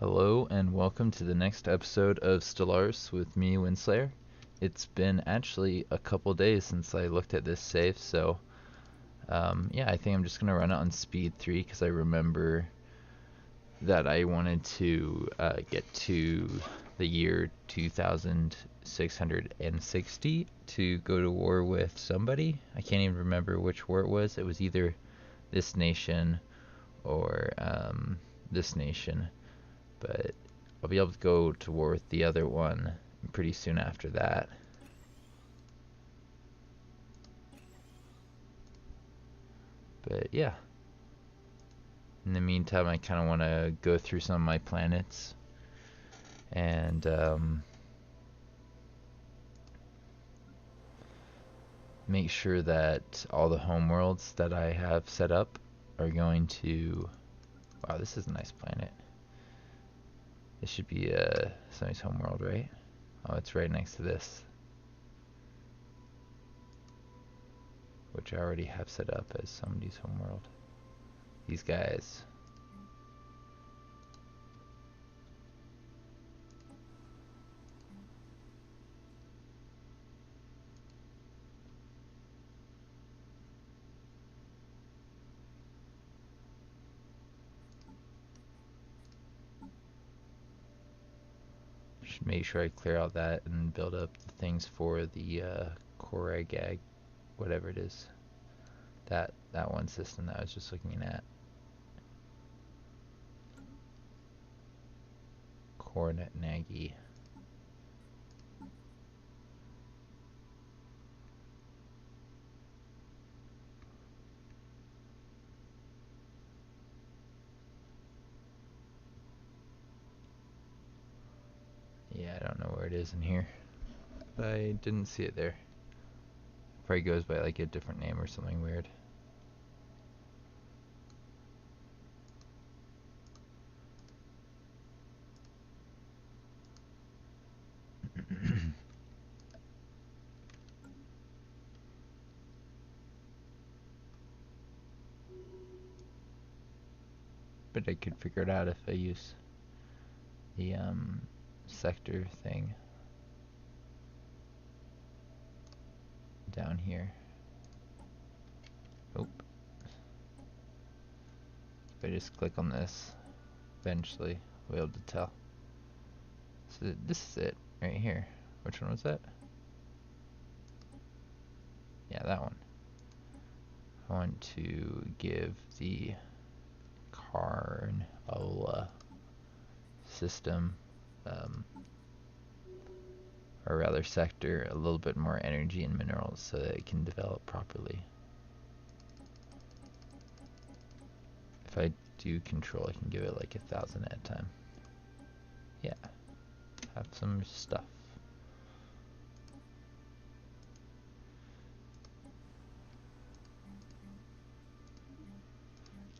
Hello and welcome to the next episode of Stellaris with me, Winslayer. It's been actually a couple days since I looked at this save, so yeah, I think I'm just going to run it on speed 3 because I remember that I wanted to get to the year 2660 to go to war with somebody. I can't even remember which war it was. It was either this nation or this nation. But I'll be able to go to war with the other one pretty soon after that. But yeah. In the meantime, I kind of want to go through some of my planets and make sure that all the homeworlds that I have set up are going to... Wow, this is a nice planet. This should be somebody's homeworld, right? Oh, it's right next to this, which I already have set up as somebody's homeworld. These guys. Should make sure I clear out that and build up the things for the Koragag, whatever it is. That one system that I was just looking at. Cornet Nagy. Yeah, I don't know where it is in here. But I didn't see it there. Probably goes by like a different name or something weird. But I could figure it out if I use the sector thing down here. Oh. If I just click on this, eventually I'll be able to tell. So this is it right here. Which one was that? Yeah, that one. I want to give the Carnola system, or rather sector, a little bit more energy and minerals so that it can develop properly. If I do control, I can give it like 1,000 at a time. Yeah, have some stuff.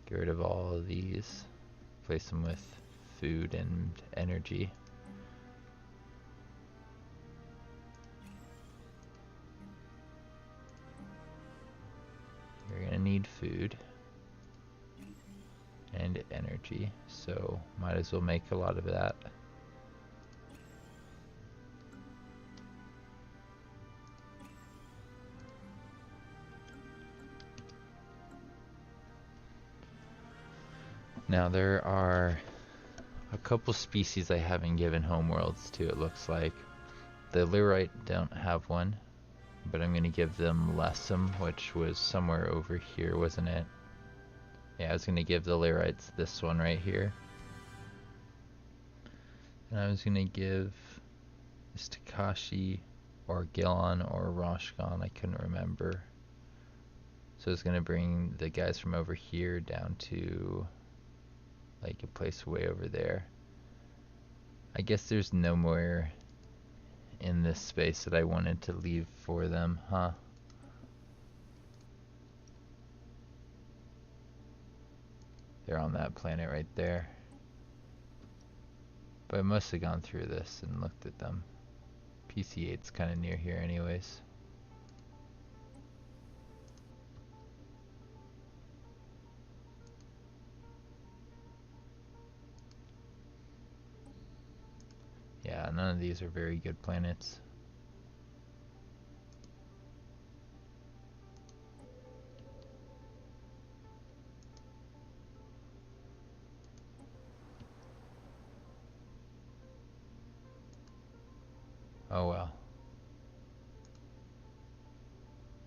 Get rid of all of these. Replace them with food and energy. You're gonna need food and energy, so might as well make a lot of that. Now there are a couple species I haven't given homeworlds to, it looks like. The Lyrite don't have one, but I'm going to give them Lessum, which was somewhere over here, wasn't it? Yeah, I was going to give the Lyrites this one right here. And I was going to give this Takashi or Gilon or Roshgon, I couldn't remember. So I was going to bring the guys from over here down to like a place way over there. I guess there's no more in this space that I wanted to leave for them, huh? They're on that planet right there. But I must have gone through this and looked at them. PC-8's kind of near here anyways. Yeah, none of these are very good planets. Oh well.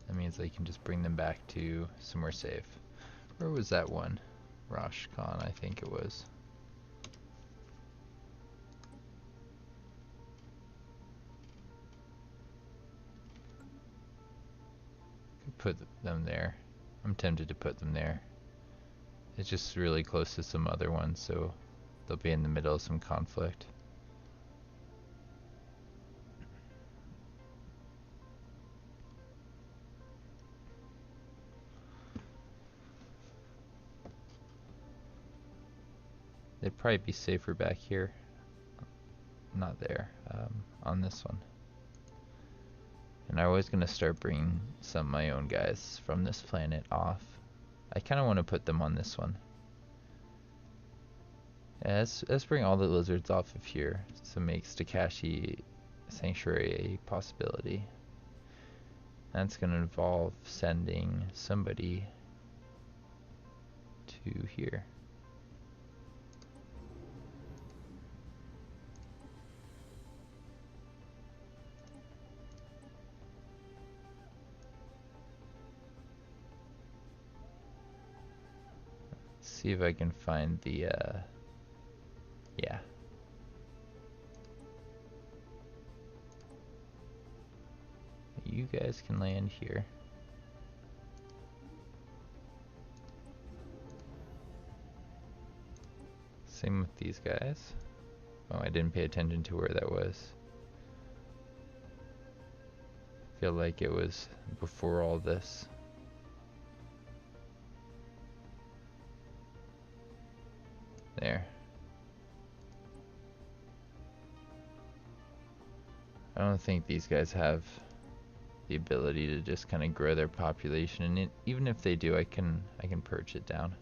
That means I can just bring them back to somewhere safe. Where was that one? Roshkan, I think it was. Could put them there. I'm tempted to put them there. It's just really close to some other ones, so they'll be in the middle of some conflict. They'd probably be safer back here. Not there, on this one. And I was going to start bringing some of my own guys from this planet off. I kind of want to put them on this one. Yeah, let's bring all the lizards off of here, so make Stakashi Sanctuary a possibility. That's going to involve sending somebody to here. See if I can find the, yeah. You guys can land here. Same with these guys. Oh, I didn't pay attention to where that was. Feel like it was before all this. There. I don't think these guys have the ability to just kind of grow their population, and even if they do, I can purge it down.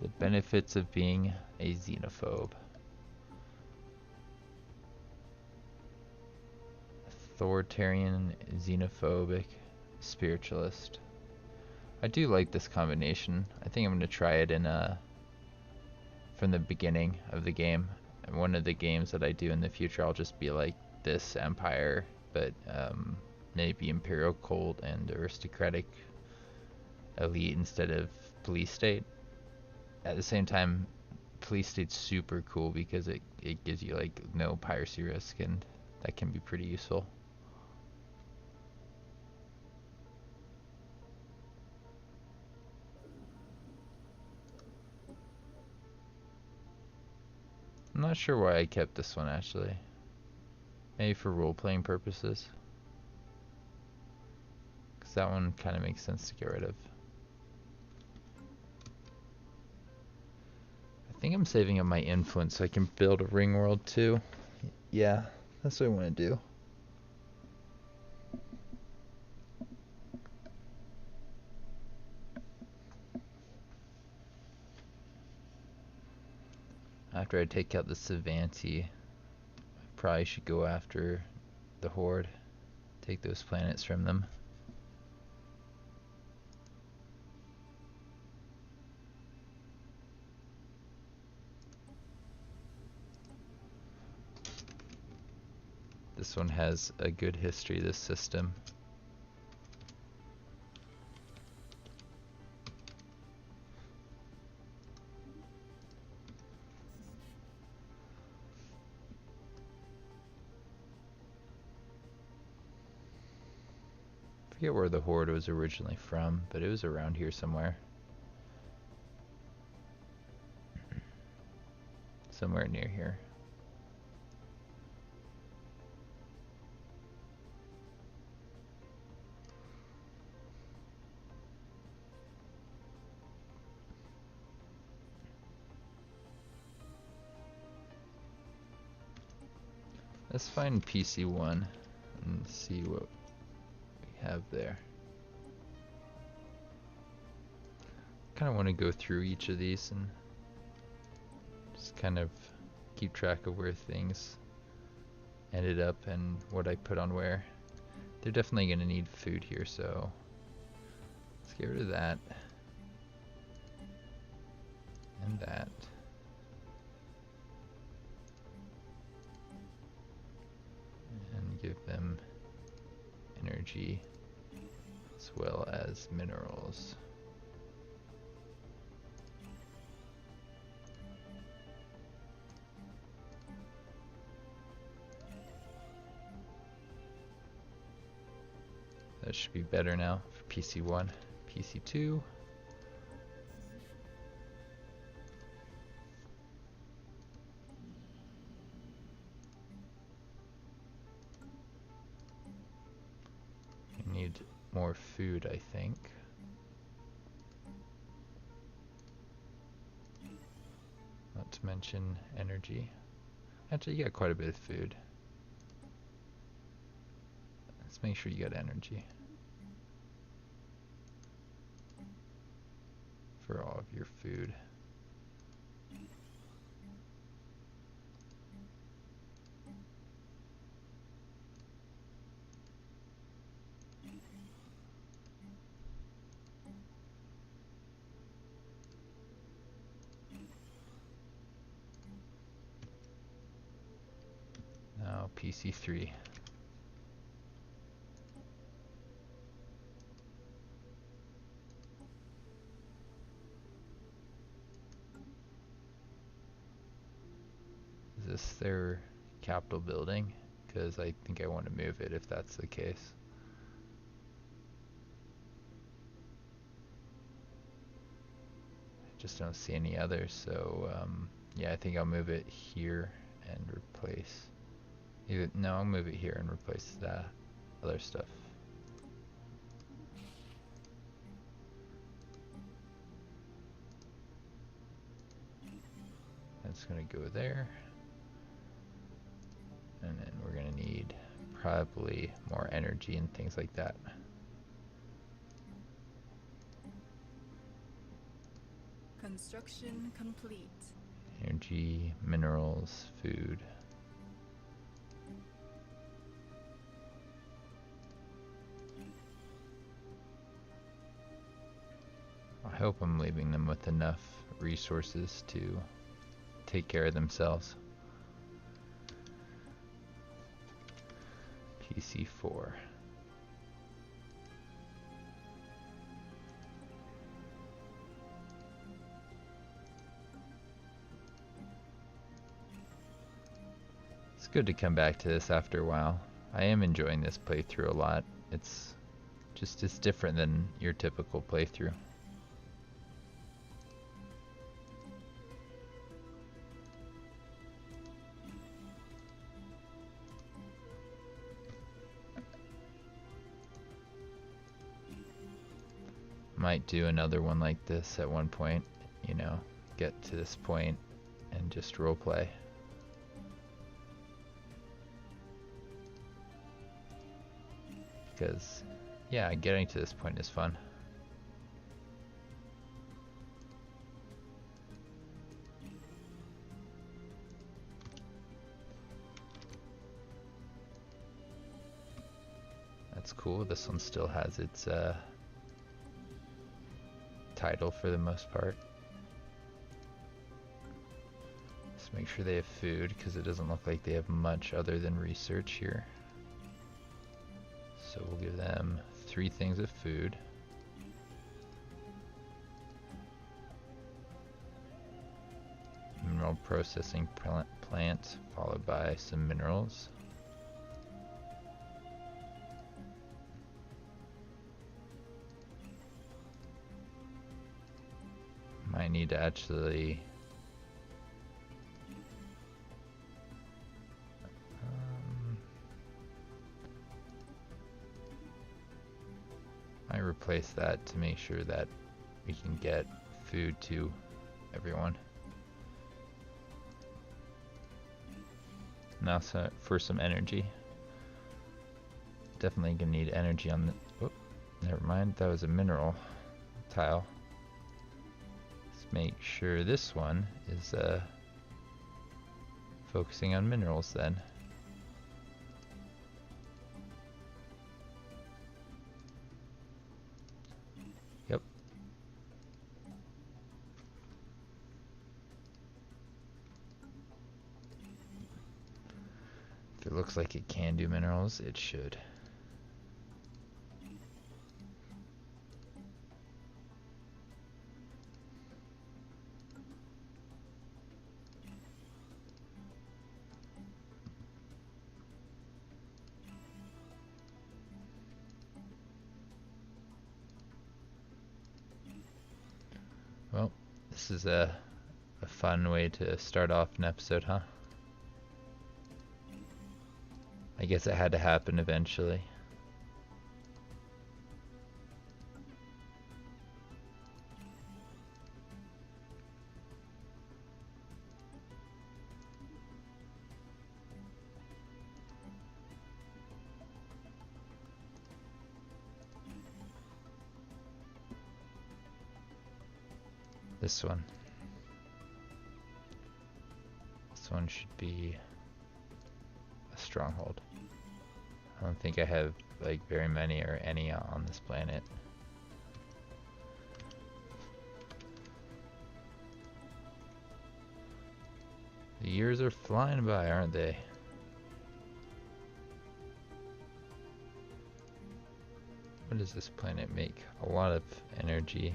The benefits of being a xenophobe. Authoritarian, xenophobic, spiritualist. I do like this combination. I think I'm going to try it in from the beginning of the game. And one of the games that I do in the future, I'll just be like this empire, but maybe imperial cult and aristocratic elite instead of police state. At the same time, police state's super cool because it gives you like no piracy risk, and that can be pretty useful. I'm not sure why I kept this one actually. Maybe for role-playing purposes. Because that one kind of makes sense to get rid of. I think I'm saving up my influence so I can build a ring world too. Yeah, that's what I want to do. After I take out the Savanti, I probably should go after the Horde. Take those planets from them. This one has a good history, this system. I forget where the Horde was originally from, but it was around here somewhere. Somewhere near here. Let's find PC1 and see what we have there. kind of want to go through each of these and just kind of keep track of where things ended up and what I put on where. They're definitely going to need food here, so let's get rid of that and that. And give them energy as well as minerals. That should be better now for PC1. PC2. You need more food, I think. Not to mention energy. Actually, you got quite a bit of food. Let's make sure you got energy for all of your food. Now PC3. Is this their Capitol building? Because I think I want to move it if that's the case. I just don't see any others, so yeah, I think I'll move it here and replace. No, I'll move it here and replace that other stuff. That's gonna go there. And then we're gonna need probably more energy and things like that. Construction complete. Energy, minerals, food. I hope I'm leaving them with enough resources to take care of themselves. PC4. It's good to come back to this after a while. I am enjoying this playthrough a lot. It's different than your typical playthrough. Might do another one like this at one point, you know, get to this point and just roleplay. Because, yeah, getting to this point is fun. That's cool. This one still has its title for the most part. Let's make sure they have food, because it doesn't look like they have much other than research here. So we'll give them 3 things of food. Mineral processing plant, followed by some minerals. Might need to actually I replace that to make sure that we can get food to everyone. Now for some energy. Definitely gonna need energy on the... Oh, never mind, that was a mineral tile. make sure this one is focusing on minerals then. Yep. If it looks like it can do minerals, it should. Well, this is a fun way to start off an episode, huh? I guess it had to happen eventually. This one. This one should be a stronghold. I don't think I have like very many or any on this planet. The years are flying by, aren't they? What does this planet make? A lot of energy.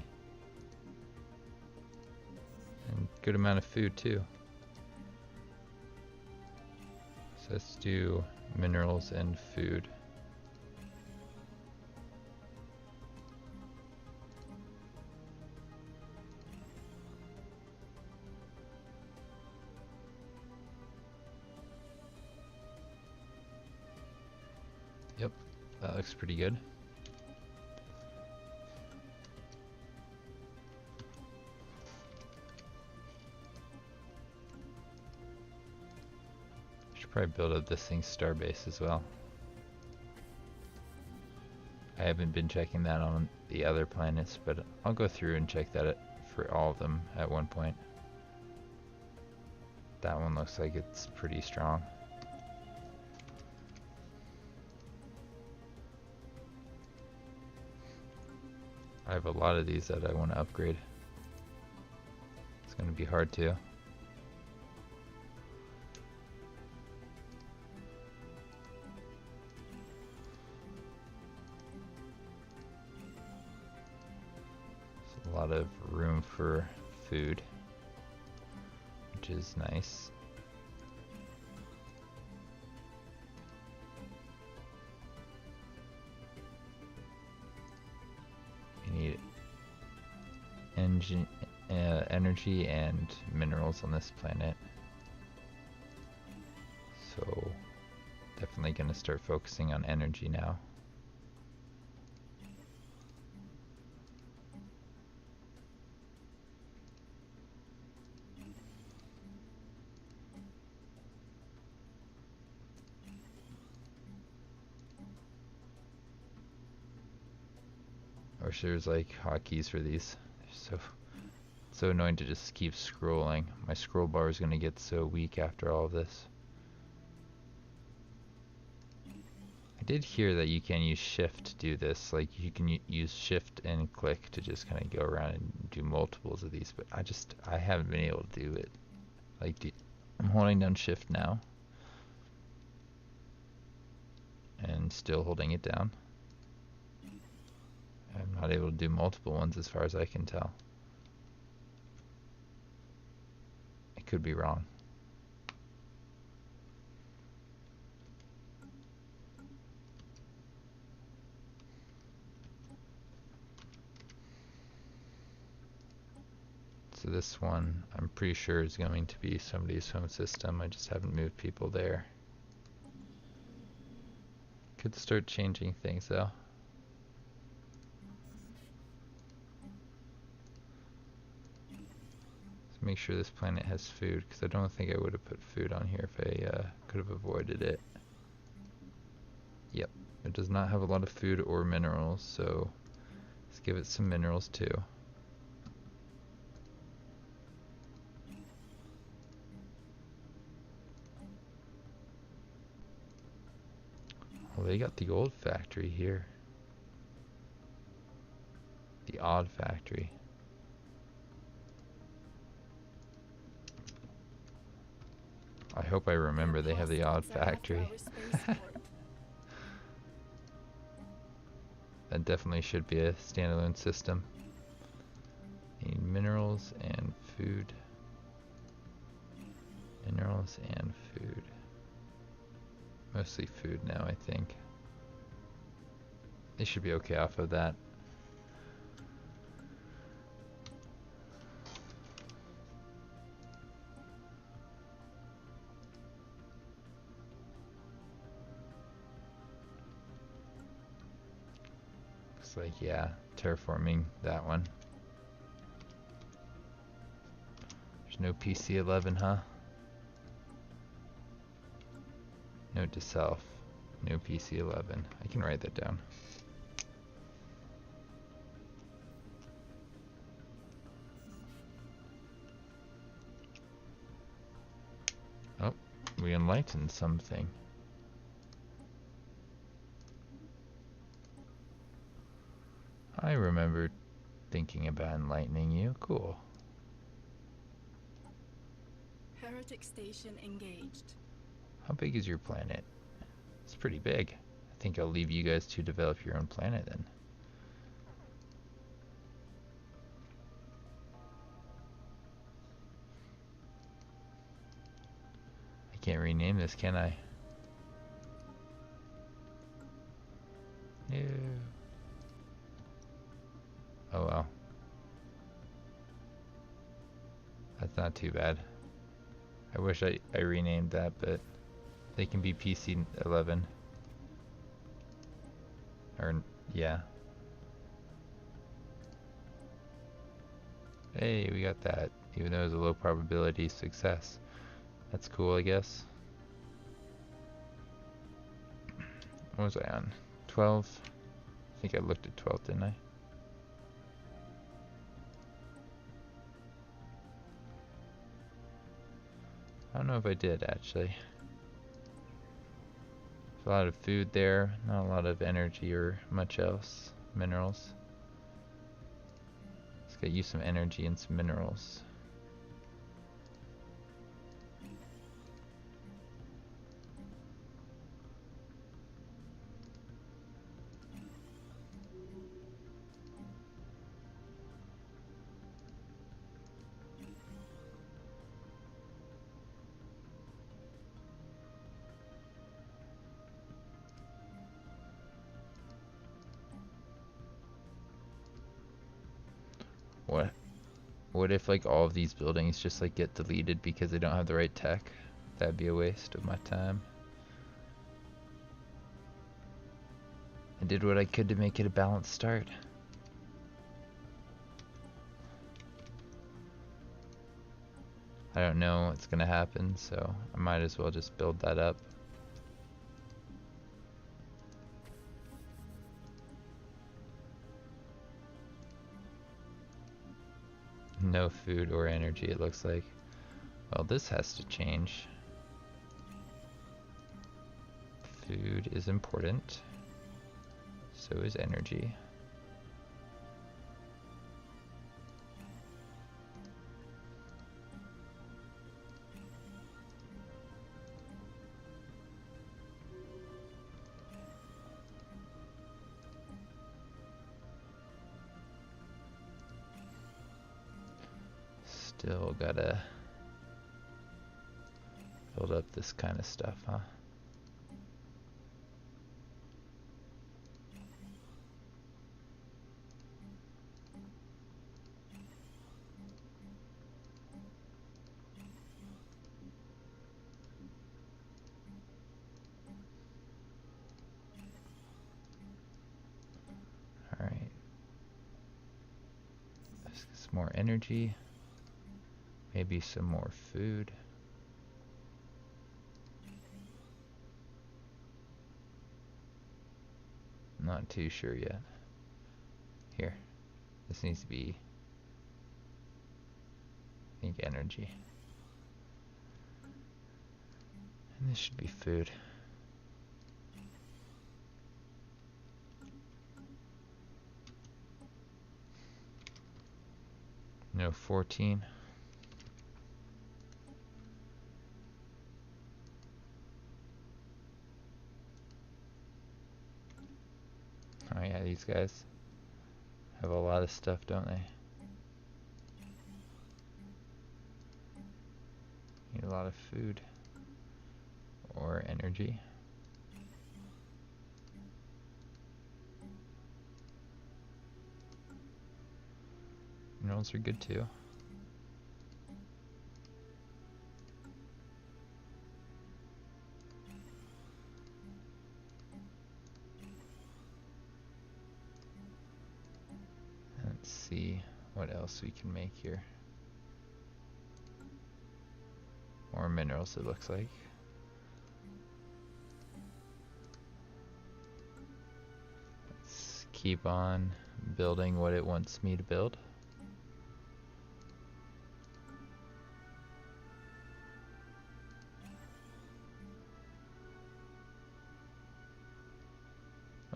And good amount of food too. So let's do minerals and food. Yep, that looks pretty good. Probably build up this thing's starbase as well. I haven't been checking that on the other planets, but I'll go through and check that for all of them at one point. That one looks like it's pretty strong. I have a lot of these that I want to upgrade. It's going to be hard to. A lot of room for food, which is nice. We need energy and minerals on this planet, so definitely going to start focusing on energy now. I wish there was like hotkeys for these. They're so annoying to just keep scrolling. My scroll bar is going to get so weak after all of this. I did hear that you can use shift to do this. Like you can use shift and click to just kind of go around and do multiples of these, but I haven't been able to do it. Like I'm holding down shift now and still holding it down. I'm not able to do multiple ones as far as I can tell. I could be wrong. So this one, I'm pretty sure is going to be somebody's home system. I just haven't moved people there. Could start changing things though. Make sure this planet has food, because I don't think I would have put food on here if I could have avoided it. Yep, it does not have a lot of food or minerals, so let's give it some minerals too. Well, they got the old factory here. The odd factory. I hope I remember they have the odd factory. That definitely should be a standalone system. Need minerals and food. Minerals and food. Mostly food now, I think. They should be okay off of that. Looks like, yeah, terraforming that one. There's no PC-11, huh? Note to self, no PC-11. I can write that down. Oh, we enlightened something. I remember thinking about enlightening you. Cool. Heretic station engaged. How big is your planet? It's pretty big. I think I'll leave you guys to develop your own planet then. I can't rename this, can I? No. Oh well. That's not too bad. I wish I renamed that, but they can be PC-11. Or, yeah. Hey, we got that. Even though it was a low probability success. That's cool, I guess. What was I on? 12? I think I looked at 12, didn't I? I don't know if I did, actually. There's a lot of food there, not a lot of energy or much else. Minerals. Let's get you some energy and some minerals. What if like all of these buildings just like get deleted because they don't have the right tech? That'd be a waste of my time. I did what I could to make it a balanced start. I don't know what's gonna happen, so I might as well just build that up. No food or energy, it looks like. Well, this has to change. Food is important. So is energy. Still gotta build up this kind of stuff, huh? Alright. Let's get some more energy. Maybe some more food. Not too sure yet. Here. This needs to be, I think, energy. And this should be food. No, 14. Oh yeah, these guys have a lot of stuff, don't they? Need a lot of food or energy. Minerals are good too. Let's see what else we can make here. More minerals, it looks like. Let's keep on building what it wants me to build.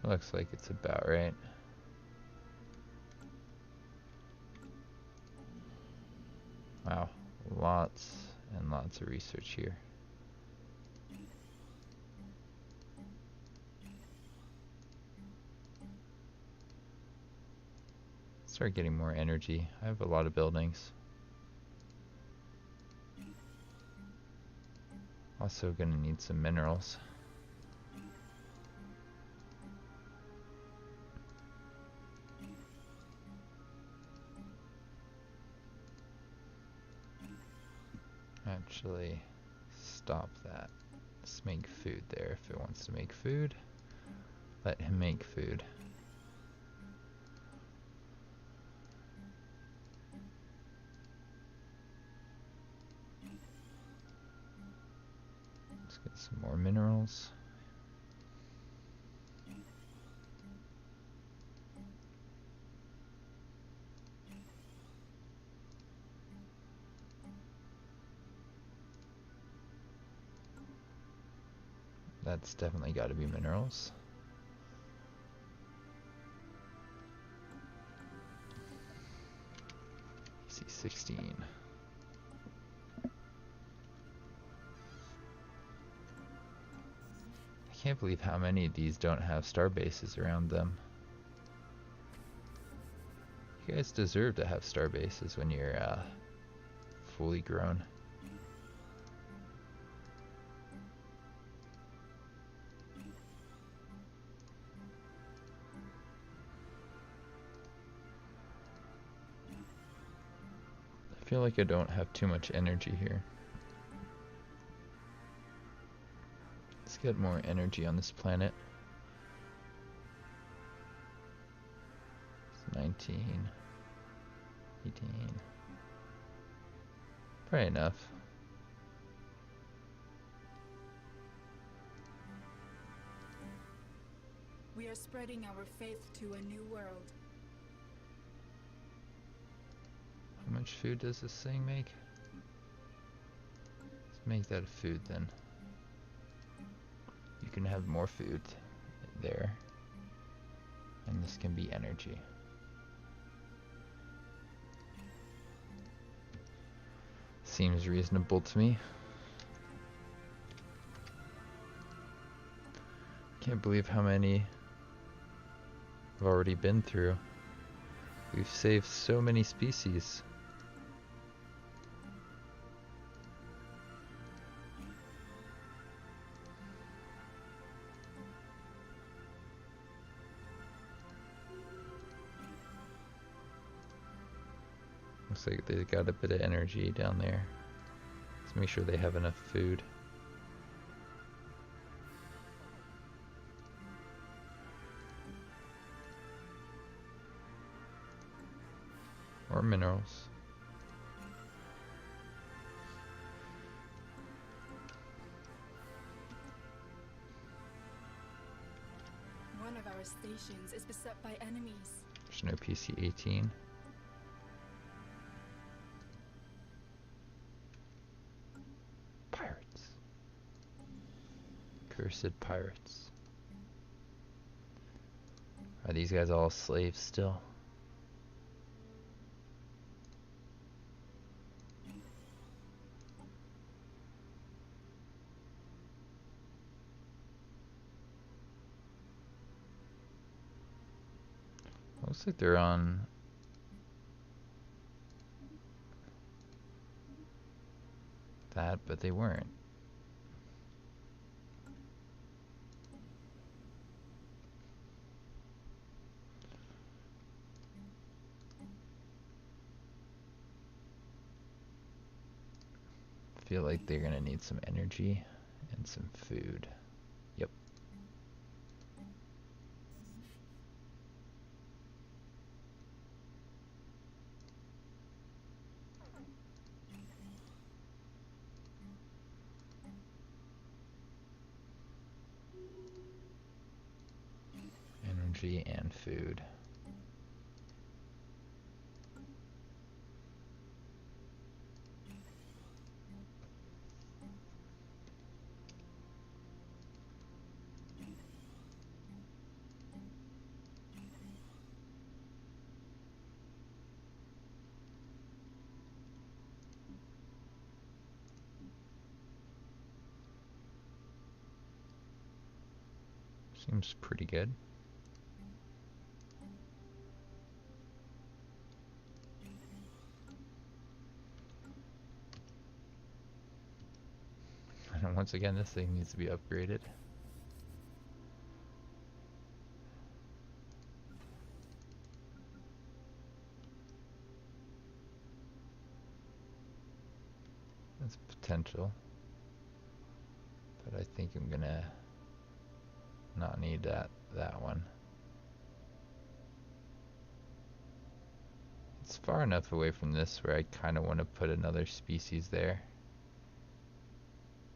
It looks like it's about right. Wow, lots and lots of research here. Start getting more energy. I have a lot of buildings. Also gonna need some minerals. Actually, stop that. Let's make food there if it wants to make food. Let him make food. Let's get some more minerals. That's definitely got to be minerals. C16. I can't believe how many of these don't have star bases around them. You guys deserve to have star bases when you're fully grown. I feel like I don't have too much energy here. Let's get more energy on this planet. It's 19, 18. Probably enough. We are spreading our faith to a new world. How much food does this thing make? Let's make that a food then. You can have more food there. And this can be energy. Seems reasonable to me. Can't believe how many I've already been through. We've saved so many species. Looks like they got a bit of energy down there. Let's make sure they have enough food. Or minerals. One of our stations is beset by enemies. There's no PC-18. Pirates. Cursed pirates. Are these guys all slaves still? Looks like they're on that, but they weren't. Feel like they're gonna need some energy and some food. Yep. Energy and food. Seems pretty good. And once again, this thing needs to be upgraded. That's potential. But I think I'm gonna not need that one. It's far enough away from this where I kind of want to put another species there.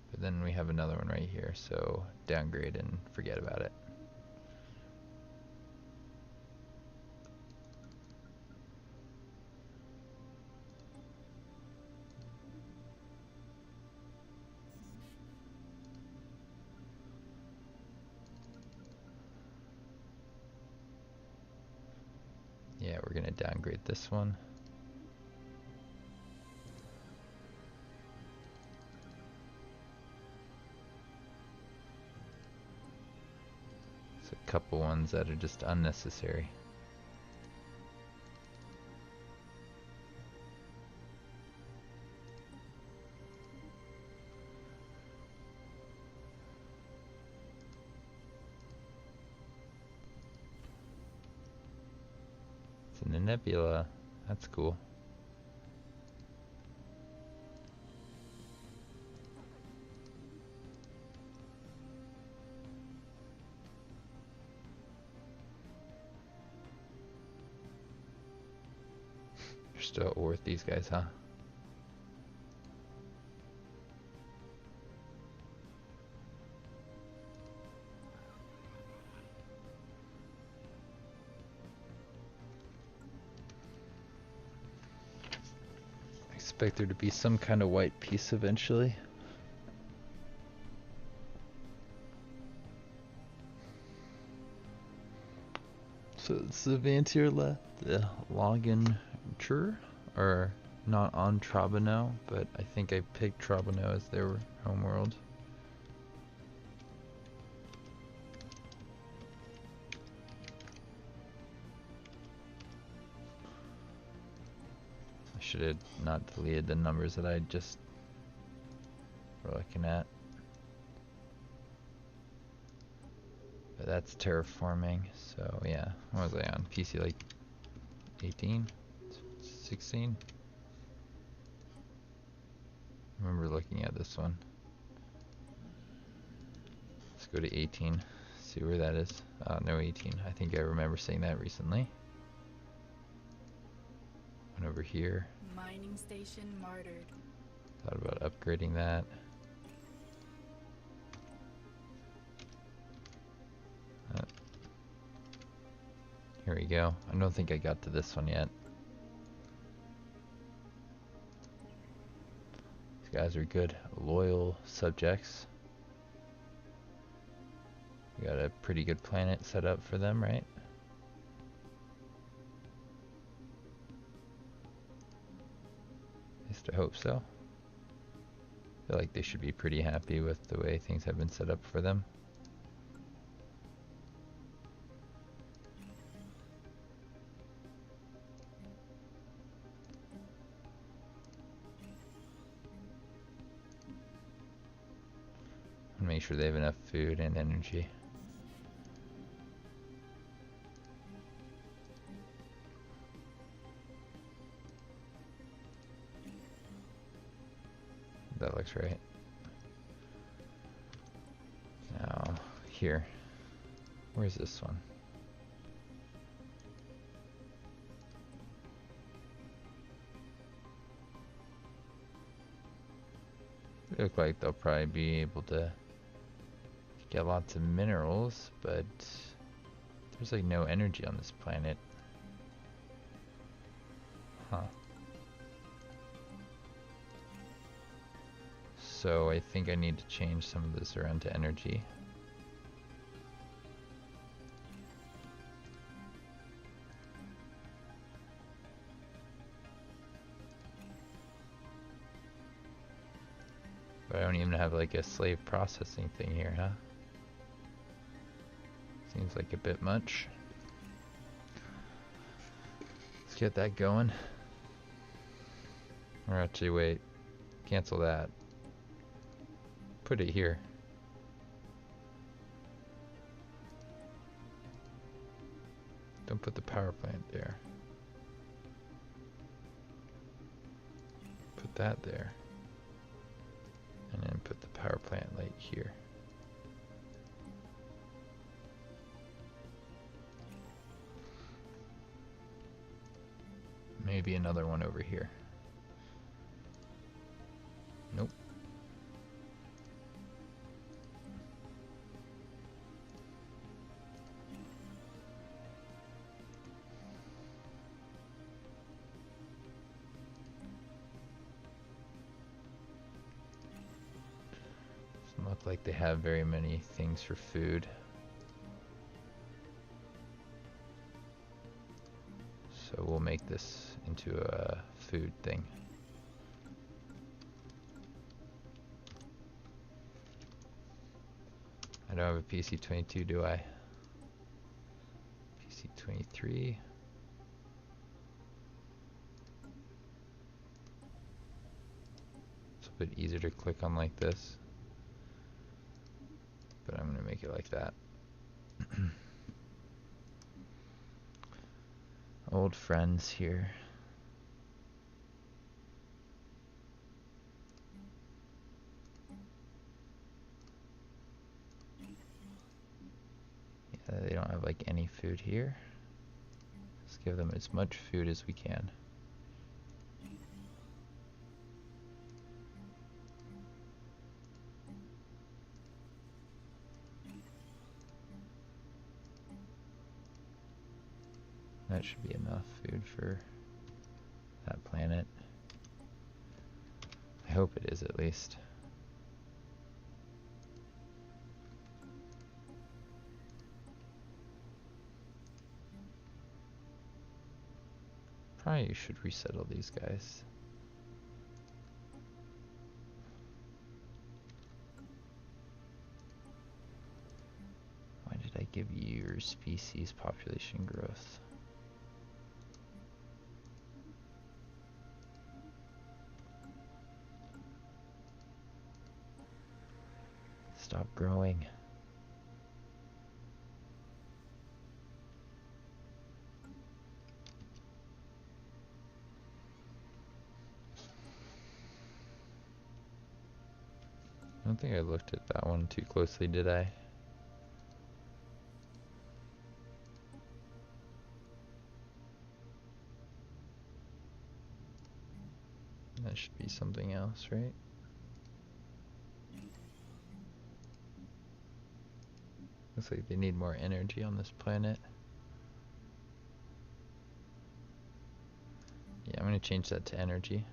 But then we have another one right here, so downgrade and forget about it. Yeah, we're gonna downgrade this one. There's a couple ones that are just unnecessary. It's in the nebula. That's cool. You're still worth these guys, huh? I expect there to be some kind of white piece eventually. So it's the Vantier left, the login or not on Trabano, but I think I picked Trabano as their homeworld. I should have not deleted the numbers that I just were looking at. But that's terraforming, so yeah. What was I on? PC like 18? 16? I remember looking at this one. Let's go to 18, see where that is. No 18. I think I remember saying that recently. Went over here. Mining station martyred. Thought about upgrading that. Here we go. I don't think I got to this one yet. These guys are good, loyal subjects. We got a pretty good planet set up for them, right? At least I hope so. I feel like they should be pretty happy with the way things have been set up for them. make sure they have enough food and energy. That looks right. Now, here. Where's this one? They look like they'll probably be able to get lots of minerals, but there's like no energy on this planet. Huh. So I think I need to change some of this around to energy. But I don't even have like a slave processing thing here, huh? Seems like a bit much. Let's get that going. Or actually, wait. Cancel that. Put it here. Don't put the power plant there. Put that there. And then put the power plant light here. Maybe another one over here. Nope. Doesn't look like they have very many things for food. So we'll make this into a food thing. I don't have a PC-22, do I? PC-23. It's a bit easier to click on like this. But I'm going to make it like that. Old friends here. Yeah, they don't have like any food here. Let's give them as much food as we can. That should be enough food for that planet. I hope it is, at least. Probably should resettle these guys. Why did I give you your species population growth? Stop growing. I don't think I looked at that one too closely, did I? That should be something else, right? Looks like they need more energy on this planet. Yeah, I'm gonna change that to energy.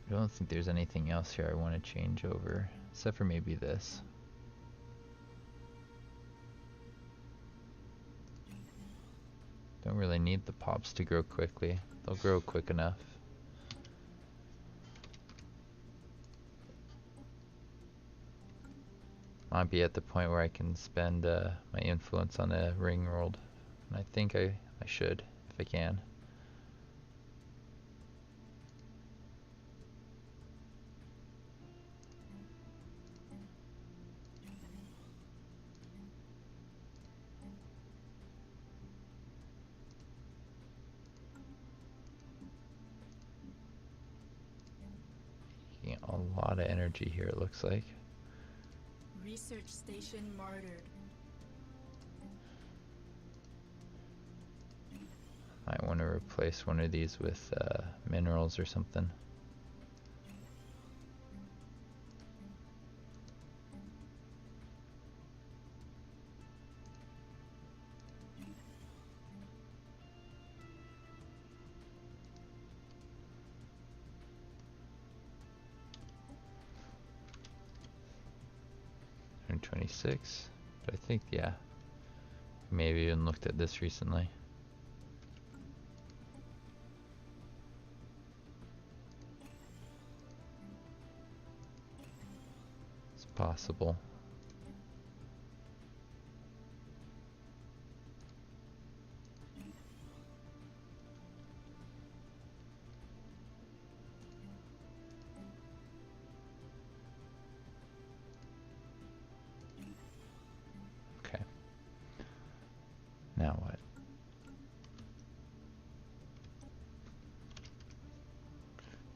I don't think there's anything else here I want to change over, except for maybe this. Don't really need the pops to grow quickly. They'll grow quick enough. Might be at the point where I can spend my influence on a ring world And I think I should, if I can. A lot of energy here, it looks like. Research station martyred. Might want to replace one of these with minerals or something. And 26, but I think, yeah, maybe even looked at this recently. It's possible. Okay. Now what?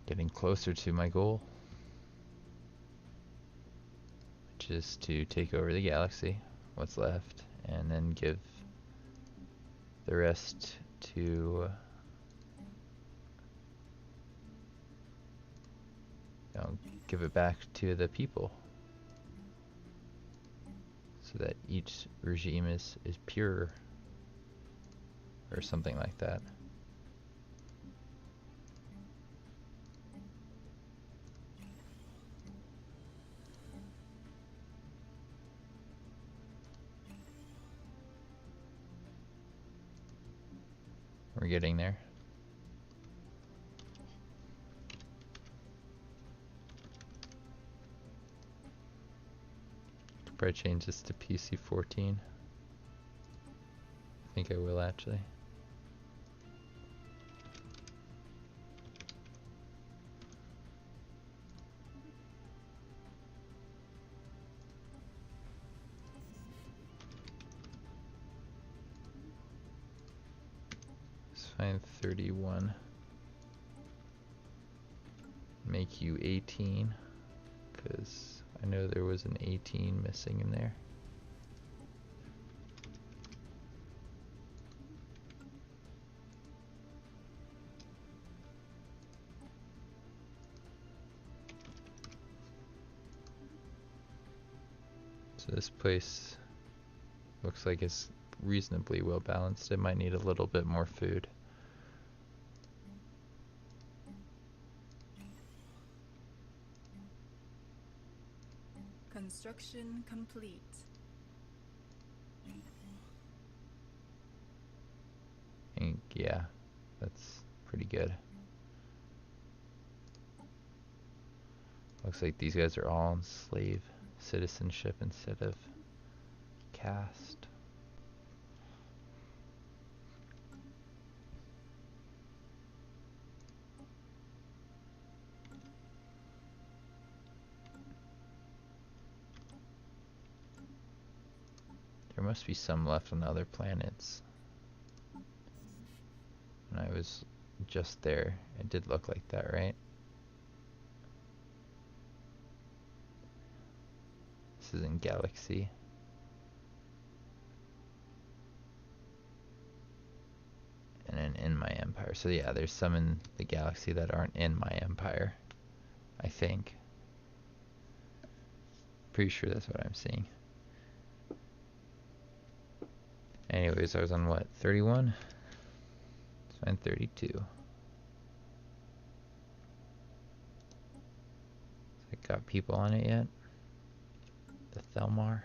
Getting closer to my goal, which is to take over the galaxy, what's left, and then give the rest to give it back to the people, so that each regime is pure, or something like that. We're getting there. Could probably change this to PC-14. I think I will, actually. Let's find 31. Make you 18, because I know there was an 18 missing in there. So this place looks like it's reasonably well balanced. It might need a little bit more food. Construction complete. I think, yeah, that's pretty good. Looks like these guys are all on slave citizenship instead of caste. There must be some left on other planets. When I was just there, it did look like that, right? This is in Galaxy. And then in my empire. So yeah, there's some in the galaxy that aren't in my empire, I think. Pretty sure that's what I'm seeing. Anyways, I was on what, 31? Let's find 32. Has it got people on it yet? The Thelmar?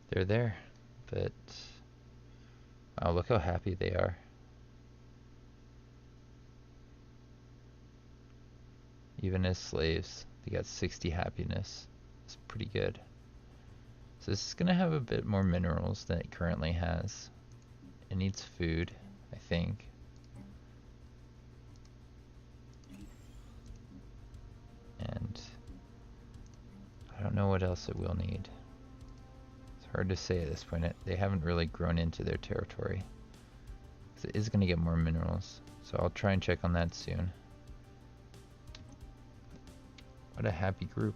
They're there, but oh, look how happy they are. Even as slaves, they got 60 happiness. It's pretty good. So this is going to have a bit more minerals than it currently has It needs food, I think. And I don't know what else it will need. It's hard to say at this point. They haven't really grown into their territory. It is going to get more minerals, so I'll try and check on that soon. What a happy group.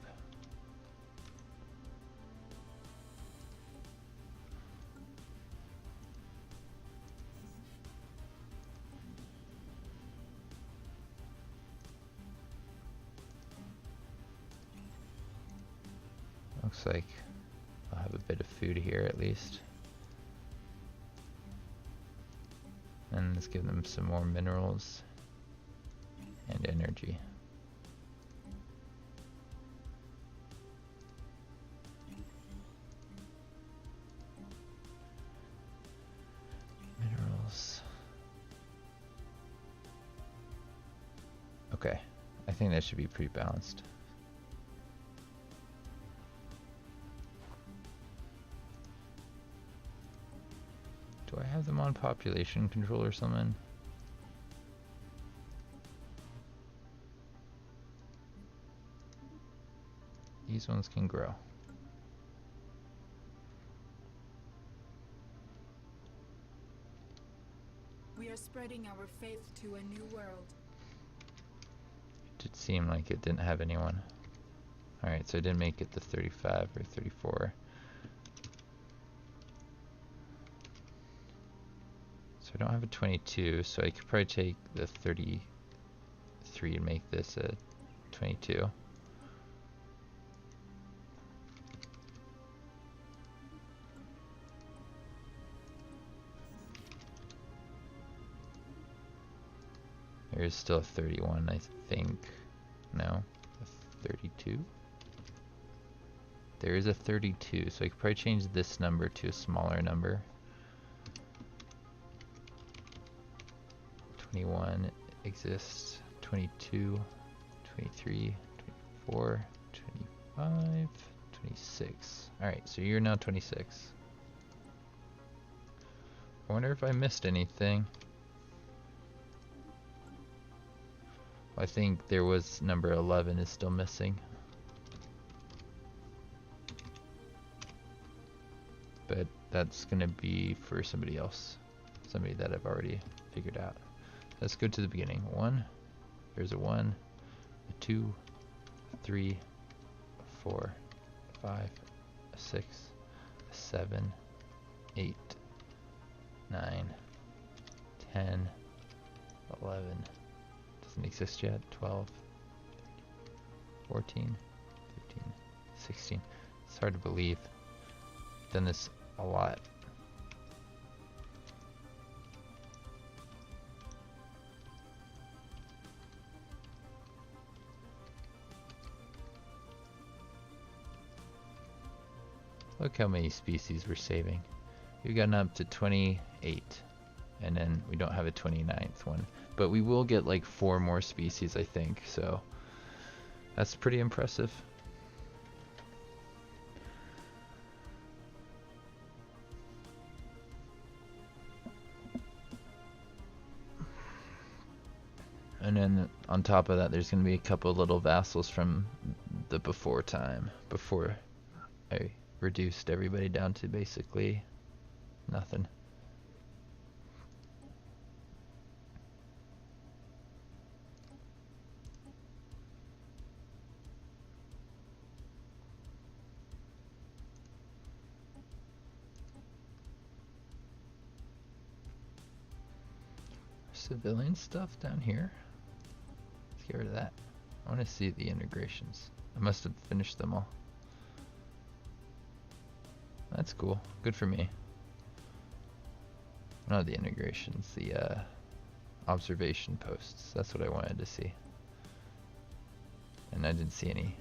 Looks like I'll have a bit of food here at least. And let's give them some more minerals and energy. Minerals. Okay, I think that should be pretty balanced. Do I have them on population control or something? These ones can grow. We are spreading our faith to a new world. It did seem like it didn't have anyone. Alright, so I didn't make it to 35 or 34. So I don't have a 22, so I could probably take the 33 and make this a 22. There is still a 31, I think. No, a 32. There is a 32, so I could probably change this number to a smaller number. 21 exists, 22, 23, 24, 25, 26. Alright, so you're now 26. I wonder if I missed anything. I think there was number 11 is still missing. But that's gonna be for somebody else. Somebody that I've already figured out. Let's go to the beginning. 1, there's a 1, a 2, a 3, a 4, a 5, a 6, a 7, 8, 9, 10, 11. Doesn't exist yet. 12, 14, 15, 16. It's hard to believe. I've done this a lot. Look how many species we're saving. We've gotten up to 28, and then we don't have a 29th one. But we will get like 4 more species, I think, so that's pretty impressive. And then on top of that, there's going to be a couple little vassals from the before time, before I reduced everybody down to basically nothing. Civilian stuff down here. Let's get rid of that. I want to see the integrations. I must have finished them all. That's cool. Good for me. Not the integrations, the observation posts. That's what I wanted to see. And I didn't see any.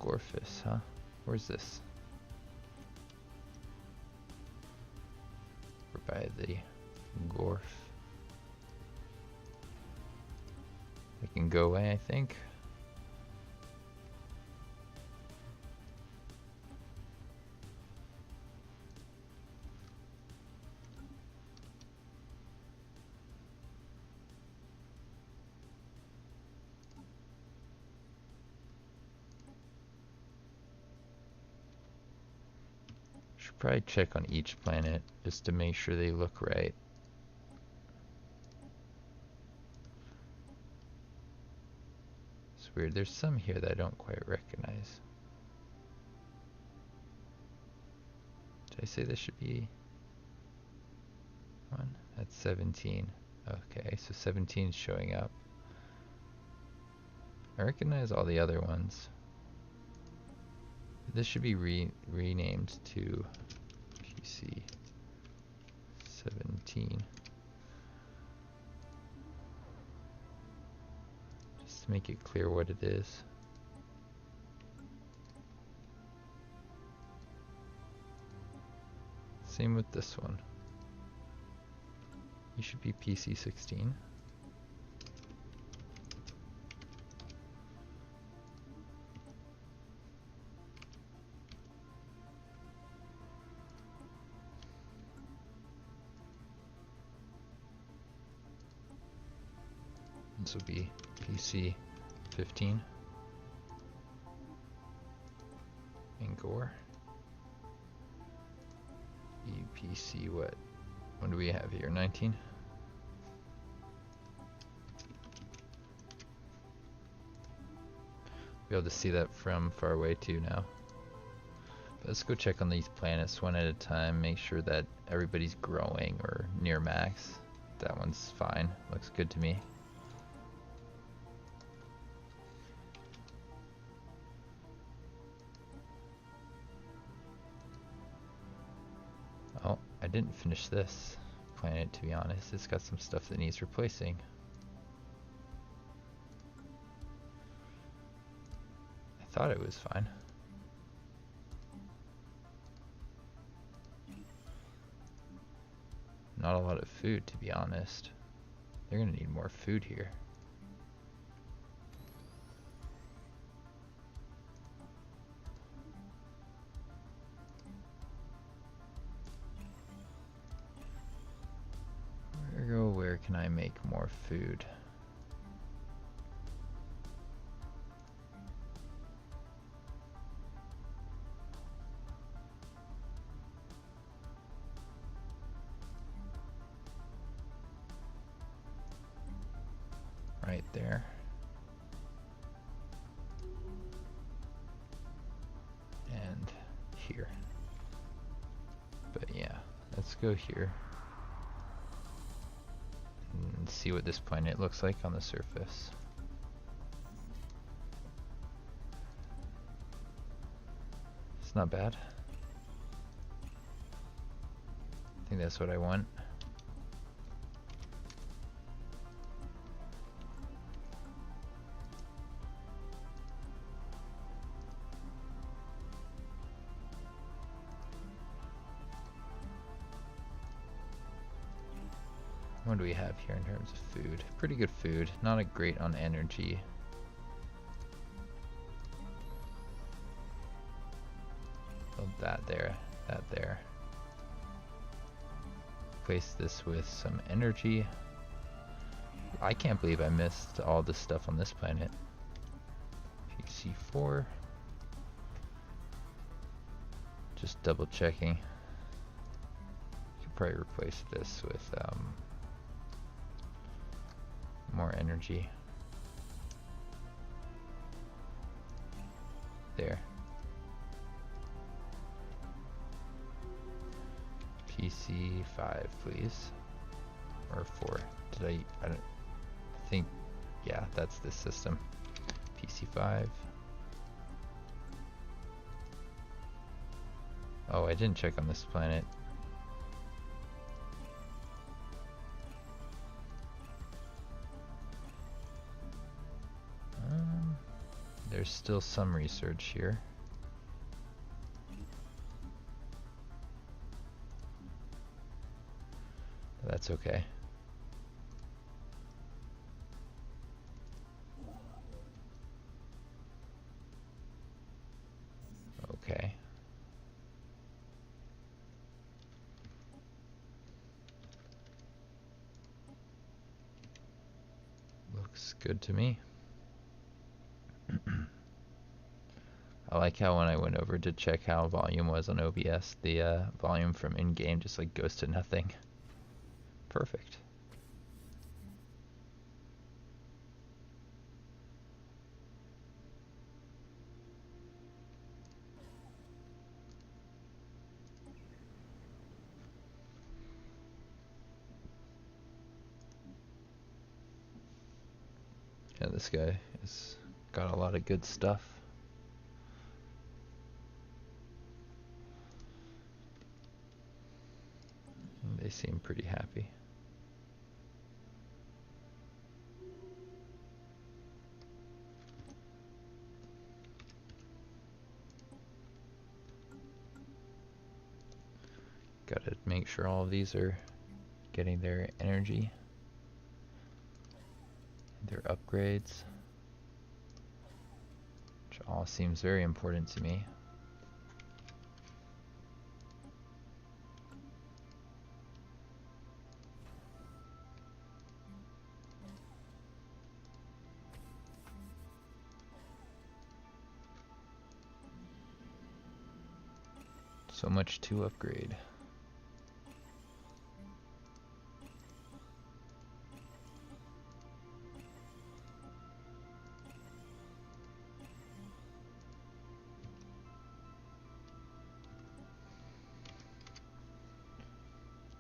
Gorfus, huh? Where's this? We're by the Gorf. I can go away, I think. Should probably check on each planet just to make sure they look right. It's weird, there's some here that I don't quite recognize. Did I say this should be 1? That's 17. Okay, so 17 is showing up. I recognize all the other ones. This should be renamed to PC 17. Just to make it clear what it is. Same with this one. You should be PC 16. This will be PC 15. And Gore. EPC what? What do we have here? 19? Be able to see that from far away too now. But let's go check on these planets one at a time, make sure that everybody's growing or near max. That one's fine. Looks good to me. Oh, I didn't finish this planet, to be honest. It's got some stuff that needs replacing. I thought it was fine. Not a lot of food, to be honest. They're gonna need more food here. Where can I make more food? Right there. And here. But yeah, let's go here. And see what this planet looks like on the surface. It's not bad. I think that's what I want. What do we have here in terms of food? Pretty good food, not a great on energy. Build that there, that there. Replace this with some energy. I can't believe I missed all this stuff on this planet. PC4. Just double checking. Could probably replace this with more energy. There. PC 5, please. Or 4. Did I don't think, yeah, that's this system. PC 5. Oh, I didn't check on this planet. There's still some research here. That's okay. Okay. Looks good to me. I like how when I went over to check how volume was on OBS, the volume from in-game just like goes to nothing. Perfect. Yeah, this guy has got a lot of good stuff. And they seem pretty happy. Gotta make sure all of these are getting their energy, their upgrades, which all seems very important to me. So much to upgrade.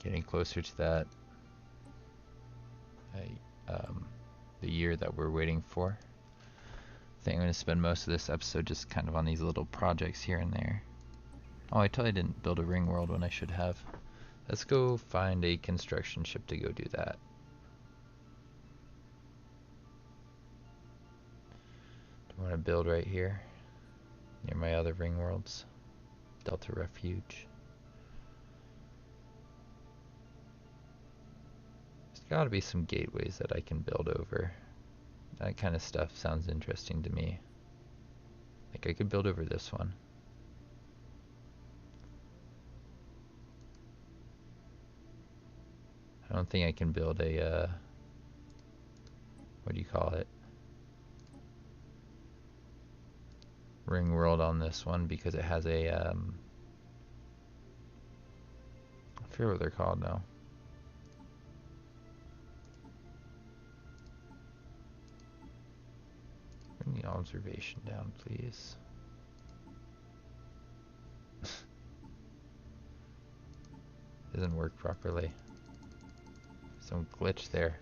Getting closer to that, the year that we're waiting for. I think I'm going to spend most of this episode just kind of on these little projects here and there. Oh, I totally didn't build a ring world when I should have. Let's go find a construction ship to go do that. I want to build right here, near my other ring worlds. Delta Refuge. There's got to be some gateways that I can build over. That kind of stuff sounds interesting to me. Like I could build over this one. I don't think I can build a, what do you call it? Ring world on this one because it has a, I forget what they're called now. Bring the observation down, please. Doesn't work properly. Some glitch there.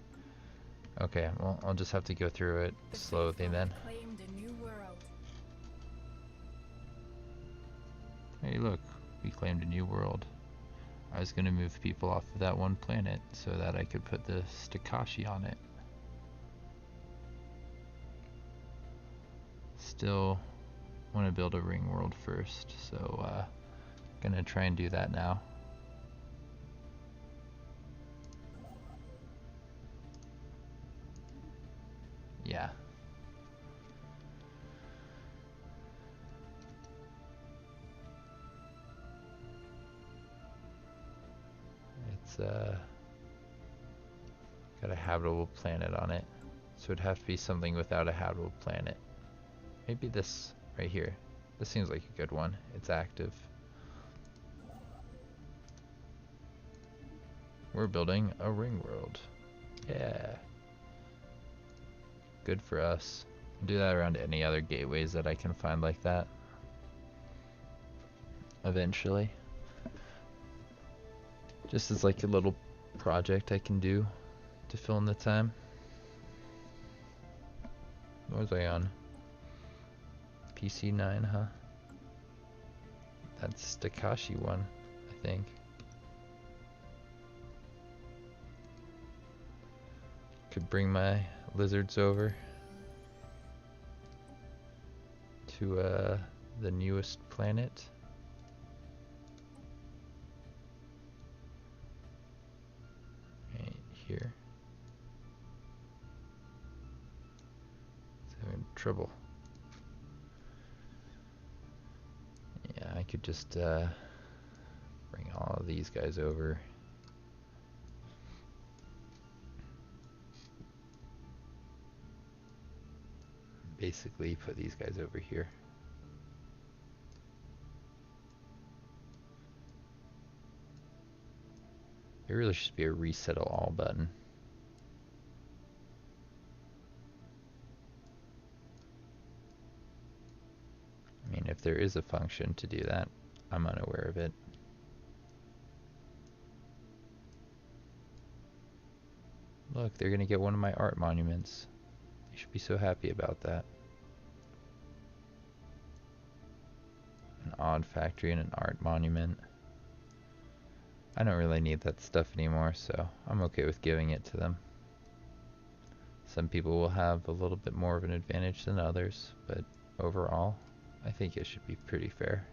Okay, well, I'll just have to go through it slowly then. Claimed a new world. Hey, look, we claimed a new world. I was going to move people off of that one planet so that I could put the Stakashi on it. Still want to build a ring world first, so gonna try and do that now. Yeah. It's got a habitable planet on it, so it'd have to be something without a habitable planet. Maybe this right here. This seems like a good one. It's active. We're building a ring world. Yeah. Good for us. I'll do that around any other gateways that I can find like that. Eventually. Just as like a little project I can do to fill in the time. What was I on? PC 9, huh? That's Takashi one, I think. Could bring my lizards over to the newest planet. Right here. It's having trouble. Yeah, I could just bring all of these guys over. Basically put these guys over here. There really should be a resettle all button. I mean, if there is a function to do that, I'm unaware of it. Look, they're gonna get one of my art monuments. They should be so happy about that. An odd factory and an art monument. I don't really need that stuff anymore, so I'm okay with giving it to them. Some people will have a little bit more of an advantage than others, but overall, I think it should be pretty fair.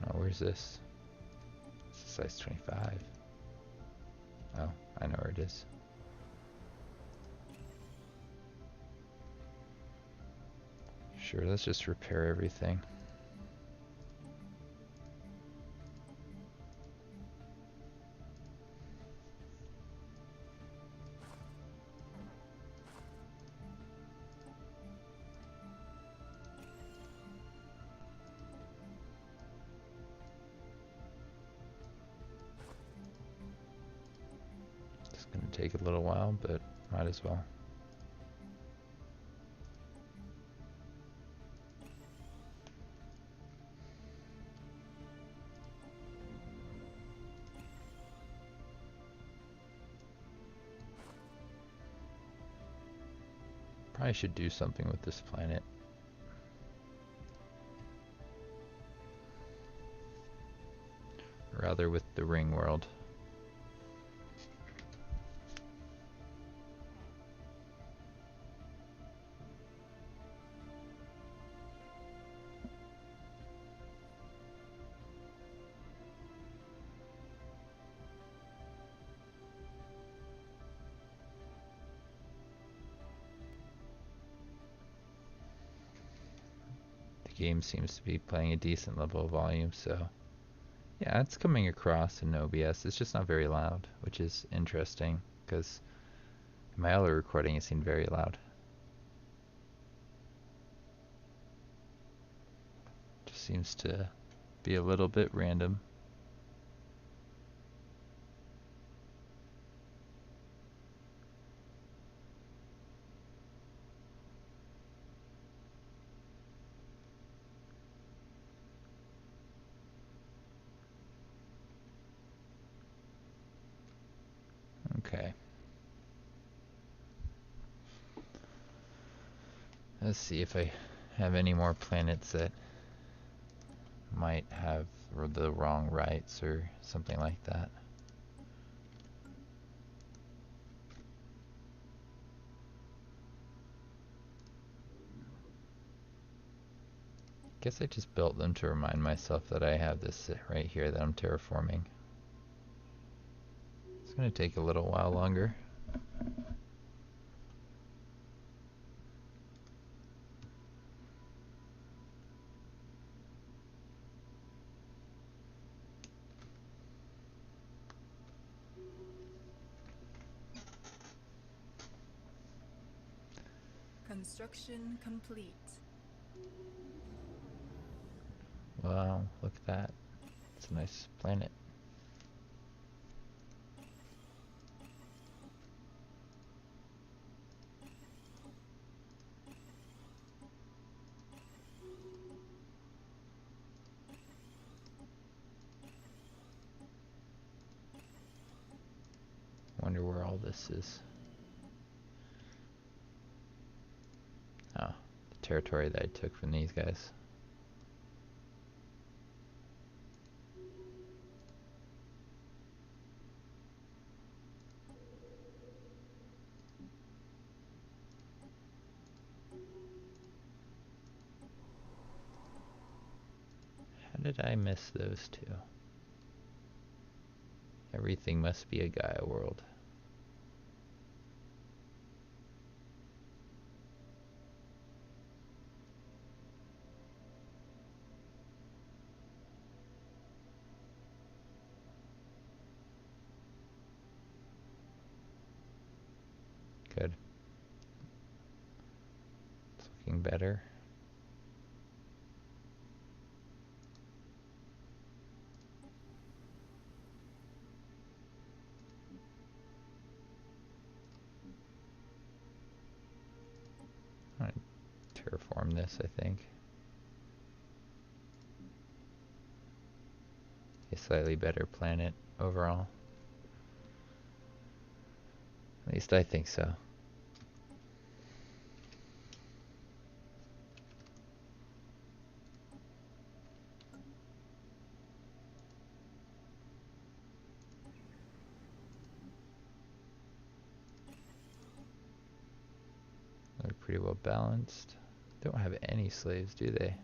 Oh, where's this? It's a size 25. Oh, I know where it is. Sure, let's just repair everything. It's gonna take a little while, but might as well. Probably should do something with this planet. Rather with the ring world. Game seems to be playing a decent level of volume, so yeah, it's coming across in OBS. It's just not very loud, which is interesting because in my other recording it seemed very loud. Just seems to be a little bit random. Okay. Let's see if I have any more planets that might have the wrong rights or something like that. Guess I just built them to remind myself that I have this right here that I'm terraforming. It's going to take a little while longer. Construction complete. Wow, look at that. It's a nice planet. Wonder where all this is. Oh, the territory that I took from these guys. How did I miss those two? Everything must be a Gaia world. looking better. I'm gonna terraform this, I think. A slightly better planet overall. At least I think so. They're pretty well balanced. They don't have any slaves, do they?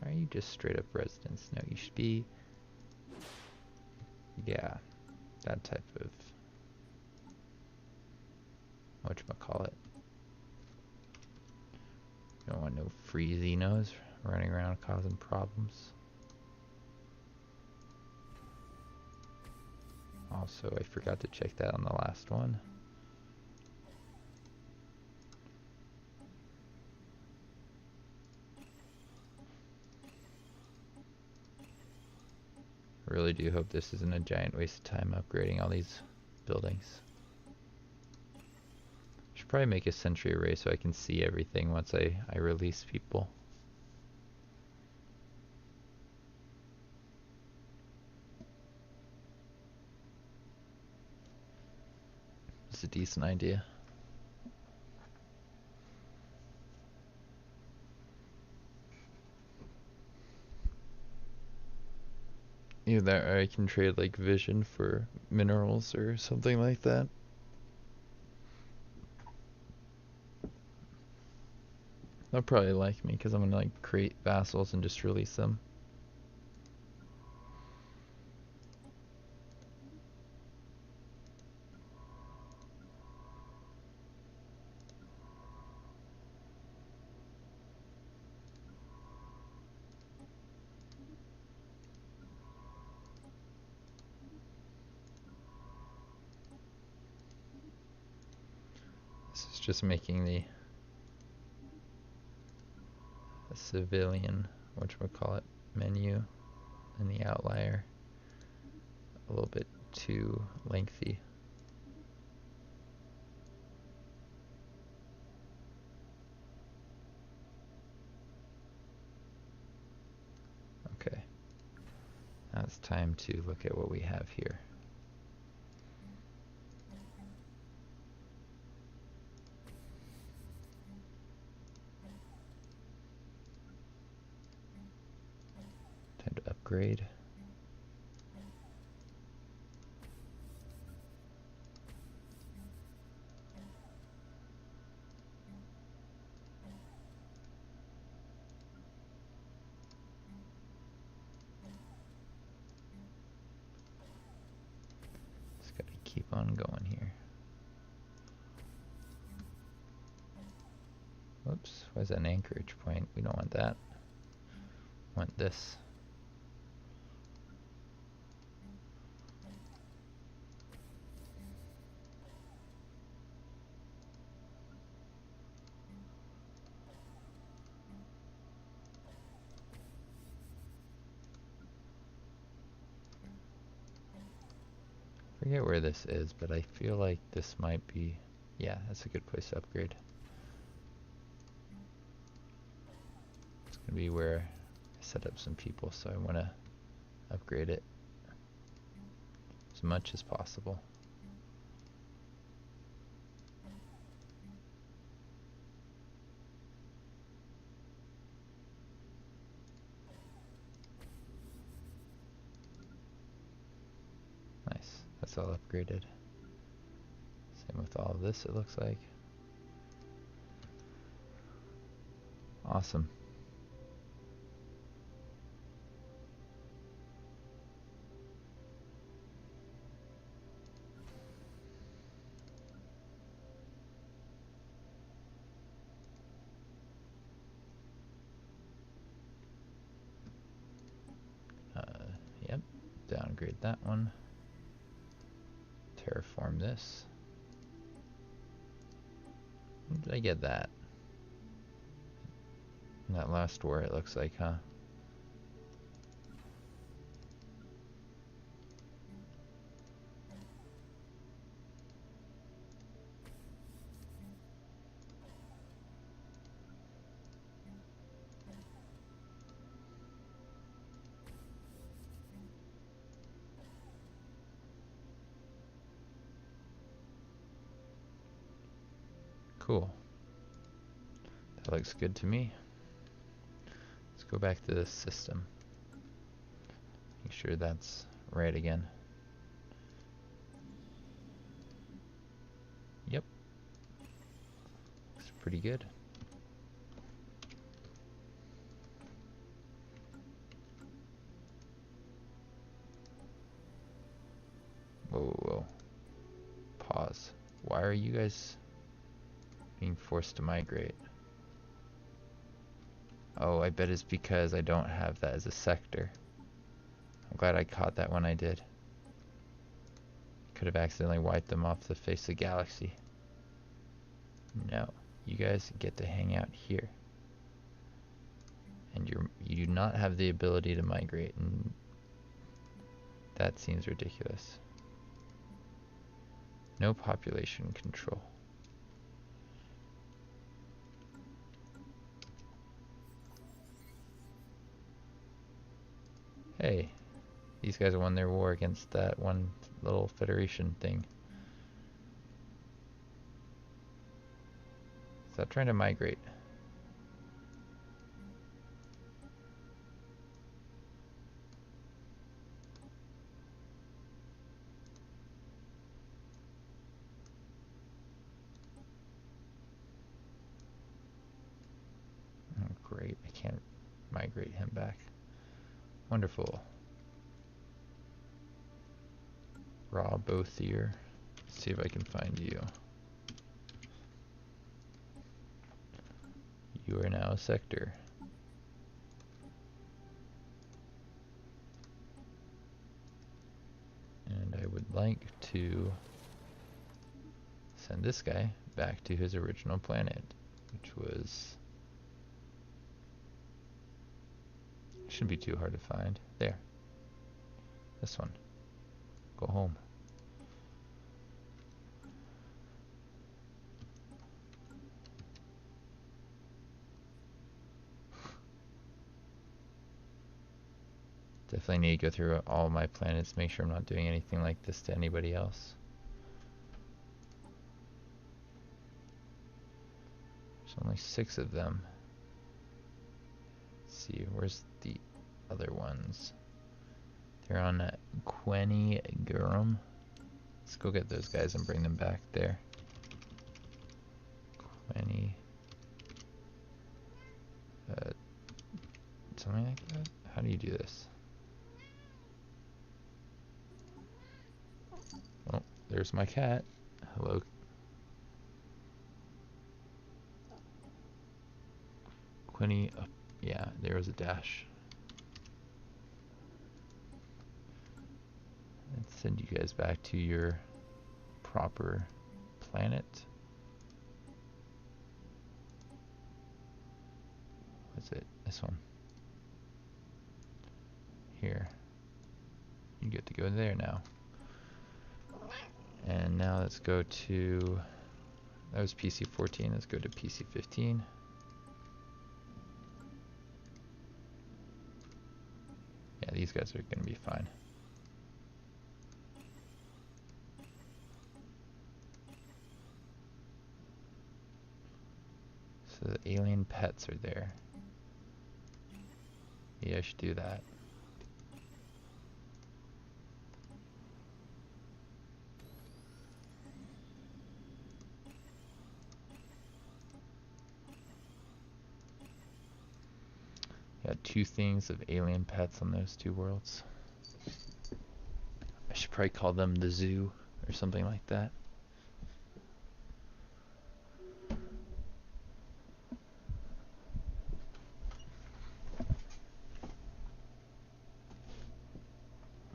Are you just straight up residents? No, you should be... Yeah, that type of... whatchamacallit. You don't want no free Xenos running around causing problems. Also, I forgot to check that on the last one. I really do hope this isn't a giant waste of time upgrading all these buildings. Should probably make a sentry array so I can see everything once I release people. It's a decent idea. Either that or I can trade like vision for minerals or something like that. They'll probably like me because I'm gonna like create vassals and just release them. This is just making the civilian, whatchamacallit, menu and the outlier a little bit too lengthy. Okay, now it's time to look at what we have here. Time to upgrade. Just gotta keep on going here. Whoops, why is that an anchorage point? We don't want that. We want this. Forget where this is, but I feel like this might be... Yeah, that's a good place to upgrade. It's gonna be where I set up some people, so I want to upgrade it as much as possible. Nice, that's all upgraded. Same with all of this, it looks like. Awesome. Yep, downgrade that one. Terraform this. Did I get that? In that last war, it looks like, huh? Cool. That looks good to me. Let's go back to the system. Make sure that's right again. Yep. Looks pretty good. Whoa, whoa, whoa. Pause. Why are you guys being forced to migrate? Oh, I bet it's because I don't have that as a sector. I'm glad I caught that when I did. Could have accidentally wiped them off the face of the galaxy. No, you guys get to hang out here. And you do not have the ability to migrate, and that seems ridiculous. No population control. Hey, these guys won their war against that one little Federation thing. Stop trying to migrate. Oh, great, I can't migrate him back. Wonderful. Raw Bothier. Let's see if I can find you. You are now a sector. And I would like to send this guy back to his original planet, which was... shouldn't be too hard to find. There. This one. Go home. Definitely need to go through all my planets, make sure I'm not doing anything like this to anybody else. There's only 6 of them. Let's see, where's the other ones? They're on Queni Gurum. Let's go get those guys and bring them back there. Queni. Something like that? How do you do this? Oh, there's my cat. Hello. Queni up. Yeah, there was a dash. Let's send you guys back to your proper planet. What's it? This one. Here. You get to go there now. And now let's go to... that was PC 14. Let's go to PC 15. Yeah, these guys are going to be fine. So the alien pets are there. Yeah, I should do that. Got 2 things of alien pets on those 2 worlds. I should probably call them the zoo or something like that.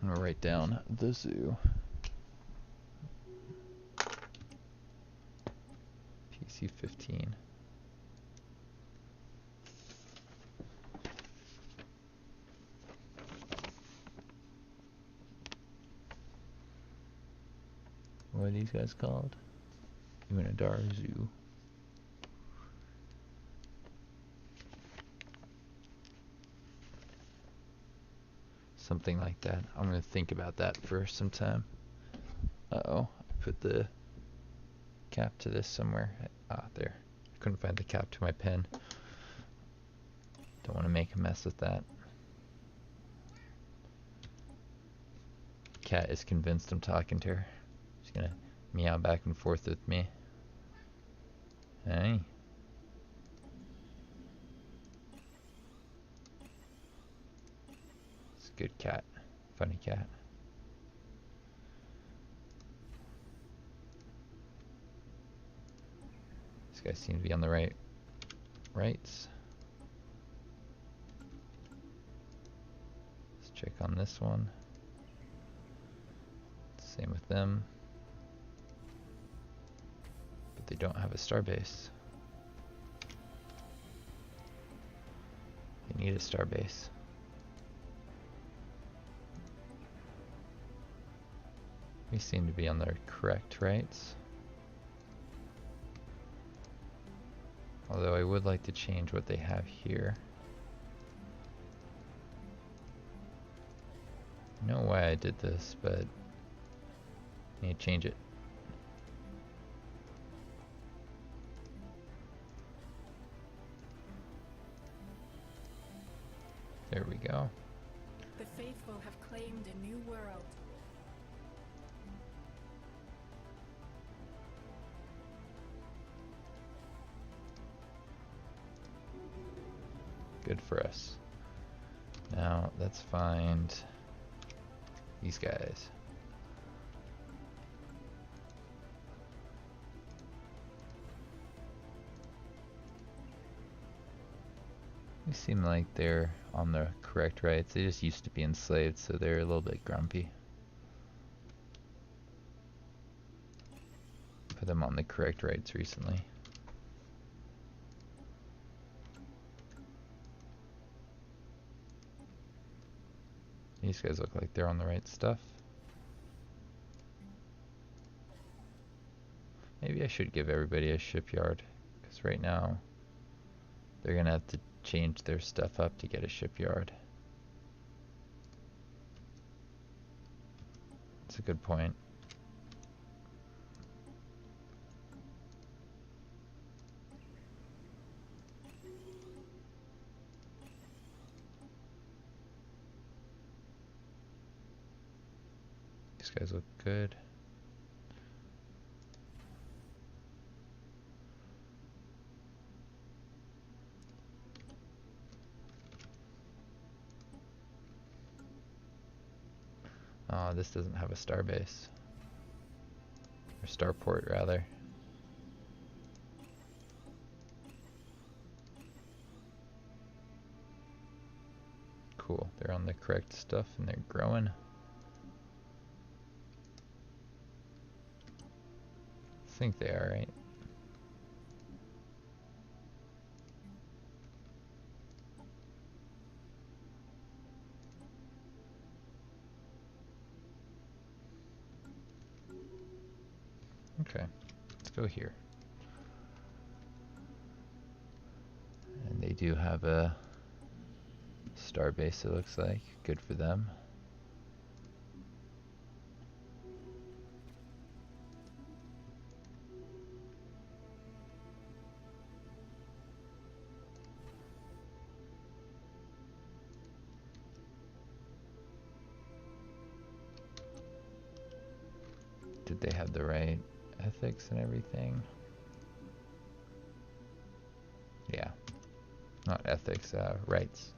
I'm gonna write down the zoo. PC see 15. What are these guys called? Unidarzu. Something like that. I'm gonna think about that for some time. Uh-oh, I put the cap to this somewhere. Ah, there. I couldn't find the cap to my pen. Don't want to make a mess with that. Cat is convinced I'm talking to her. She's gonna meow back and forth with me. Hey. It's a good cat. Funny cat. These guys seem to be on the rights. Let's check on this one. Same with them. But they don't have a starbase. They need a starbase. We seem to be on the correct rights. Although I would like to change what they have here. I don't know why I did this, but I need to change it. There we go. The faithful have claimed a new world. Good for us. Now let's find these guys. They seem like they're on the correct rights. They just used to be enslaved, so they're a little bit grumpy. Put them on the correct rights recently. These guys look like they're on the right stuff. Maybe I should give everybody a shipyard, because right now they're gonna have to change their stuff up to get a shipyard. That's a good point. These guys look good. Oh, this doesn't have a starbase. Or starport, rather. Cool, they're on the correct stuff and they're growing. I think they are, right? Okay, let's go here. And they do have a starbase, it looks like. Good for them. Did they have the right ethics and everything? Yeah. Not ethics, rights.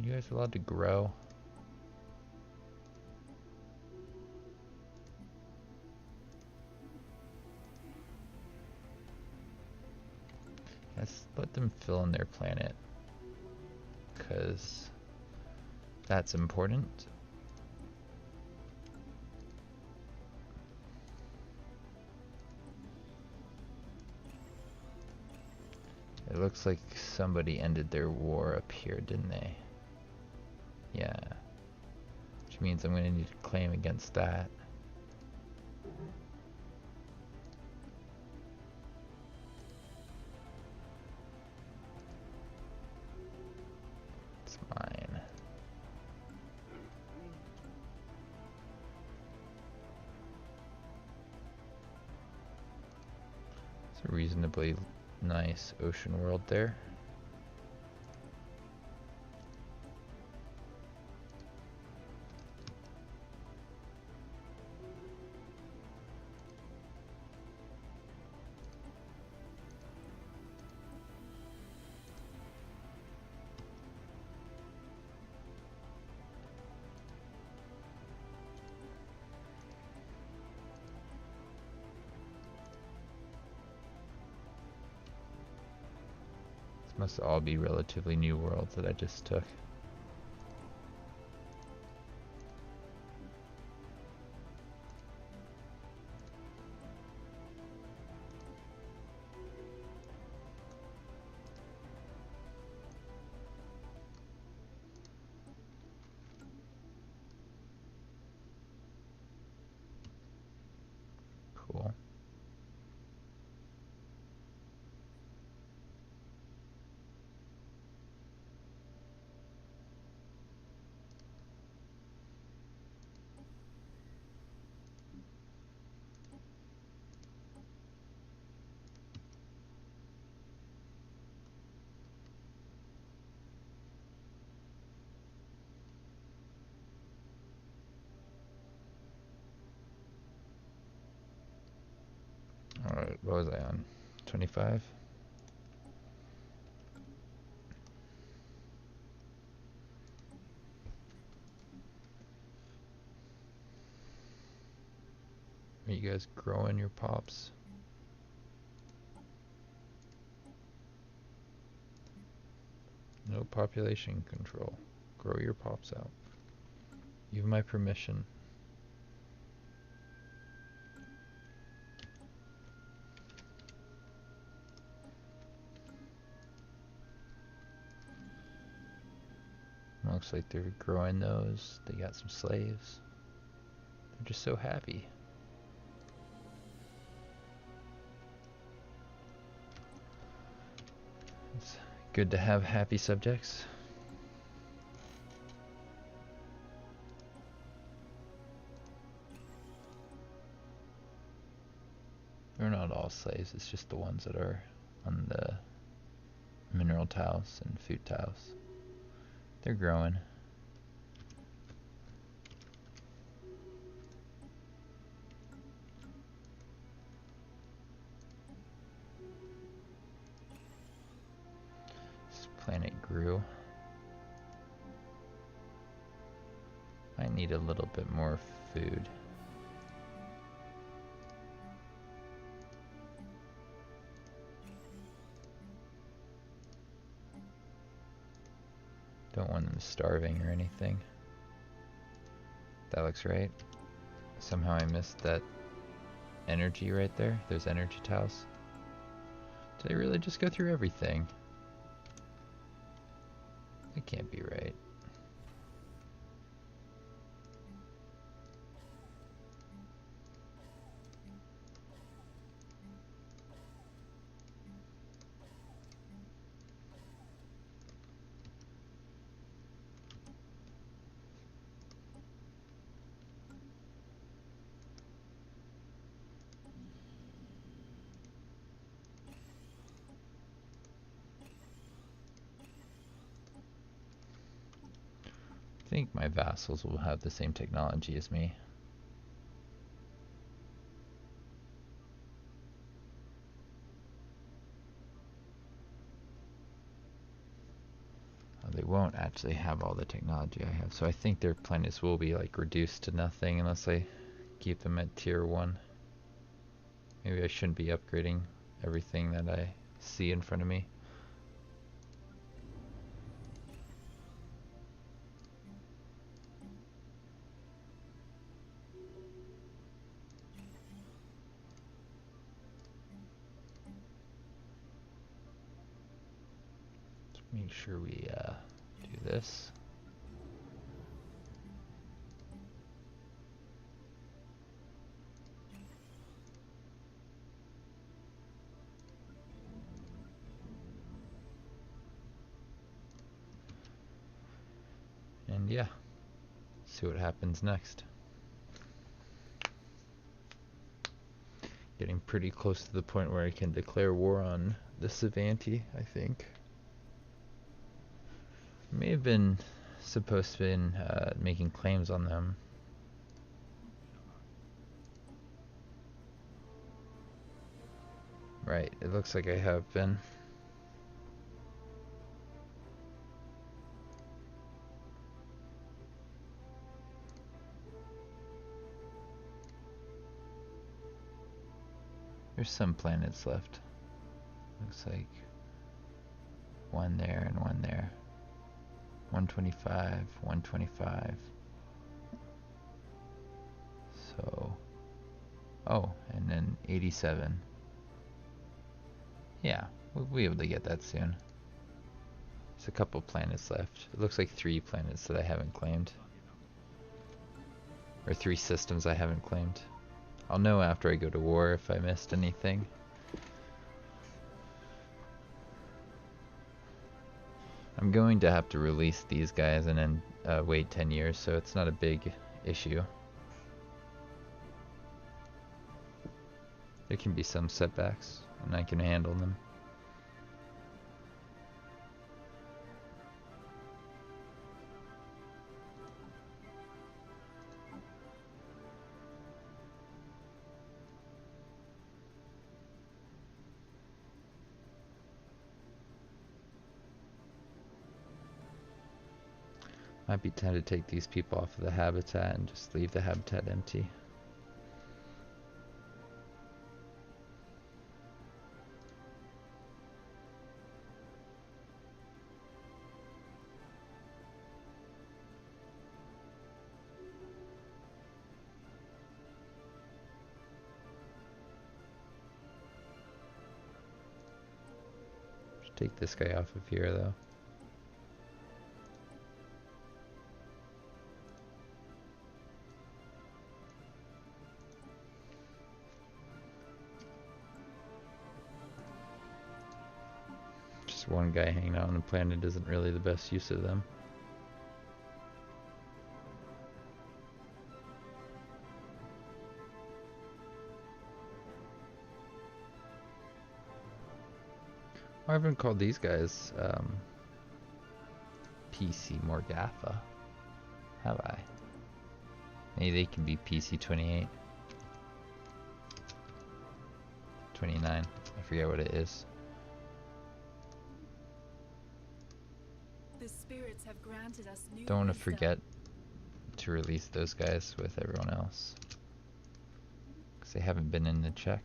You guys are allowed to grow. Let's let them fill in their planet, because That's important. It looks like somebody ended their war up here, didn't they? Yeah. Which means I'm going to need to claim against that. It's mine. It's a reasonably nice ocean world there. Must all be relatively new worlds that I just took. Cool. Alright, what was I on? 25? Are you guys growing your pops? No population control. Grow your pops out. You have my permission. Looks like they're growing those. They got some slaves. They're just so happy. It's good to have happy subjects. They're not all slaves, it's just the ones that are on the mineral tiles and food tiles. They're growing. This planet grew. I need a little bit more food. Don't want them starving or anything. That looks right. Somehow I missed that energy right there. There's energy tiles. Did I really just go through everything? That can't be right. I think my vassals will have the same technology as me. They won't actually have all the technology I have, so I think their planets will be like reduced to nothing unless I keep them at tier 1. Maybe I shouldn't be upgrading everything that I see in front of me. Make sure we do this. And yeah, see what happens next. Getting pretty close to the point where I can declare war on the Civanti, I think. May have been supposed to be making claims on them. Right, it looks like I have been. There's some planets left. Looks like one there and one there. 125, 125. So, oh, and then 87. Yeah, we'll be able to get that soon. There's a couple planets left. It looks like 3 planets that I haven't claimed. Or 3 systems I haven't claimed. I'll know after I go to war if I missed anything. I'm going to have to release these guys and then wait 10 years, so it's not a big issue. There can be some setbacks, and I can handle them. Might be tempted to take these people off of the habitat and just leave the habitat empty. Should take this guy off of here though. One guy hanging out on a planet isn't really the best use of them. I haven't called these guys PC Moregafa, have I? Maybe they can be PC 28. 29, I forget what it is. The spirits have granted us new Don't want to wisdom. forget to release those guys with everyone else, because they haven't been in the check.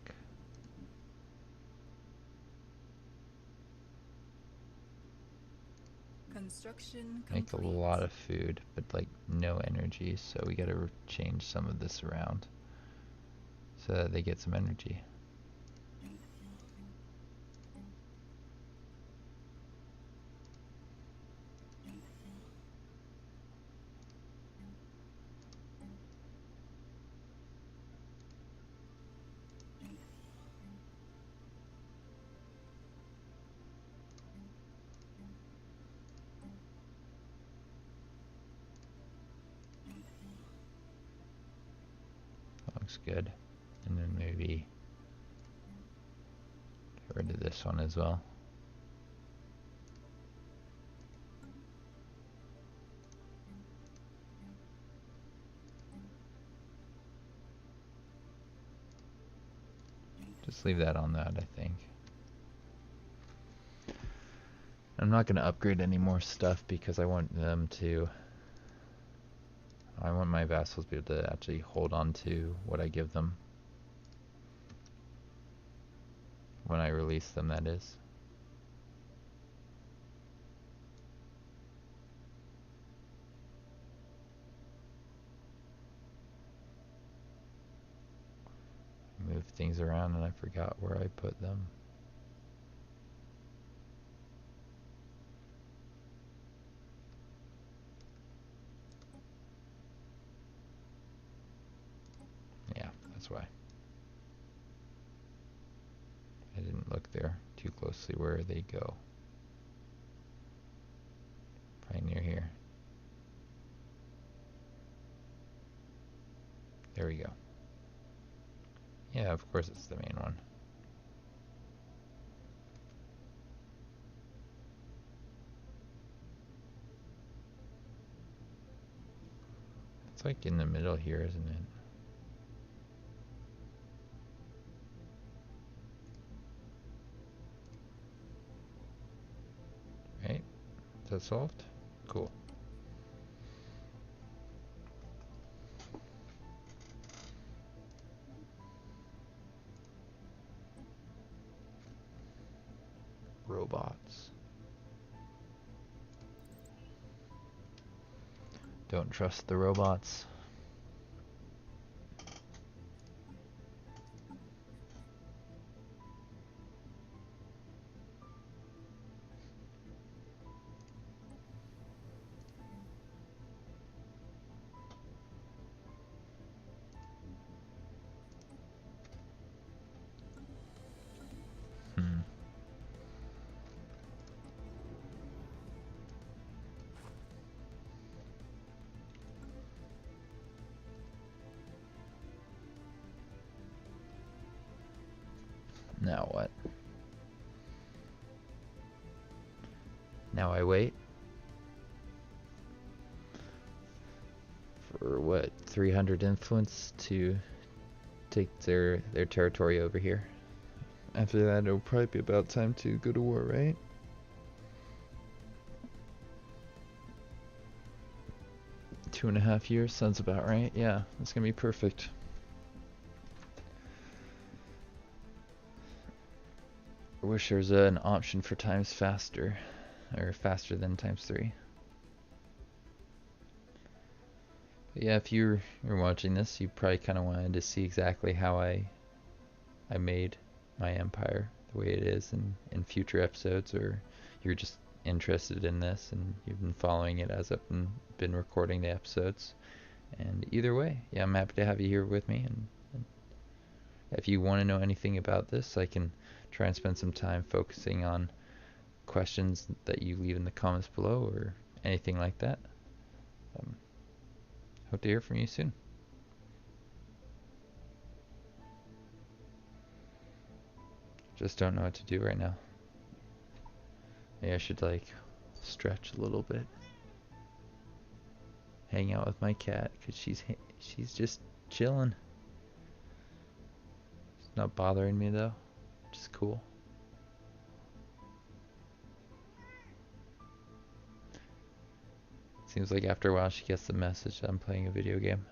Construction Make a complete. lot of food, but like no energy, so we gotta change some of this around so that they get some energy. Looks good. And then maybe get rid of this one as well. Just leave that on that, I think. I'm not going to upgrade any more stuff because I want them to... I want my vassals to be able to actually hold on to what I give them. When I release them, that is. Move things around and I forgot where I put them. That's why. I didn't look there too closely where they go. Probably near here. There we go. Yeah, of course it's the main one. It's like in the middle here, isn't it? Right? Is that solved? Cool. Robots. Don't trust the robots. Now what? Now I wait for what, 300 influence to take their territory over here. After that, it'll probably be about time to go to war, right? Two and a half years sounds about right. Yeah, that's gonna be perfect. I wish there's an option for times faster, or faster than ×3. But yeah, if you're watching this, you probably kind of wanted to see exactly how I made my empire the way it is in future episodes, or you're just interested in this and you've been following it as I've been recording the episodes. And either way, yeah, I'm happy to have you here with me. And if you want to know anything about this, I can try and spend some time focusing on questions that you leave in the comments below or anything like that. Hope to hear from you soon. Just don't know what to do right now. Maybe I should like stretch a little bit. Hang out with my cat because she's just chilling. It's not bothering me though, which is cool. Seems like after a while she gets the message that I'm playing a video game.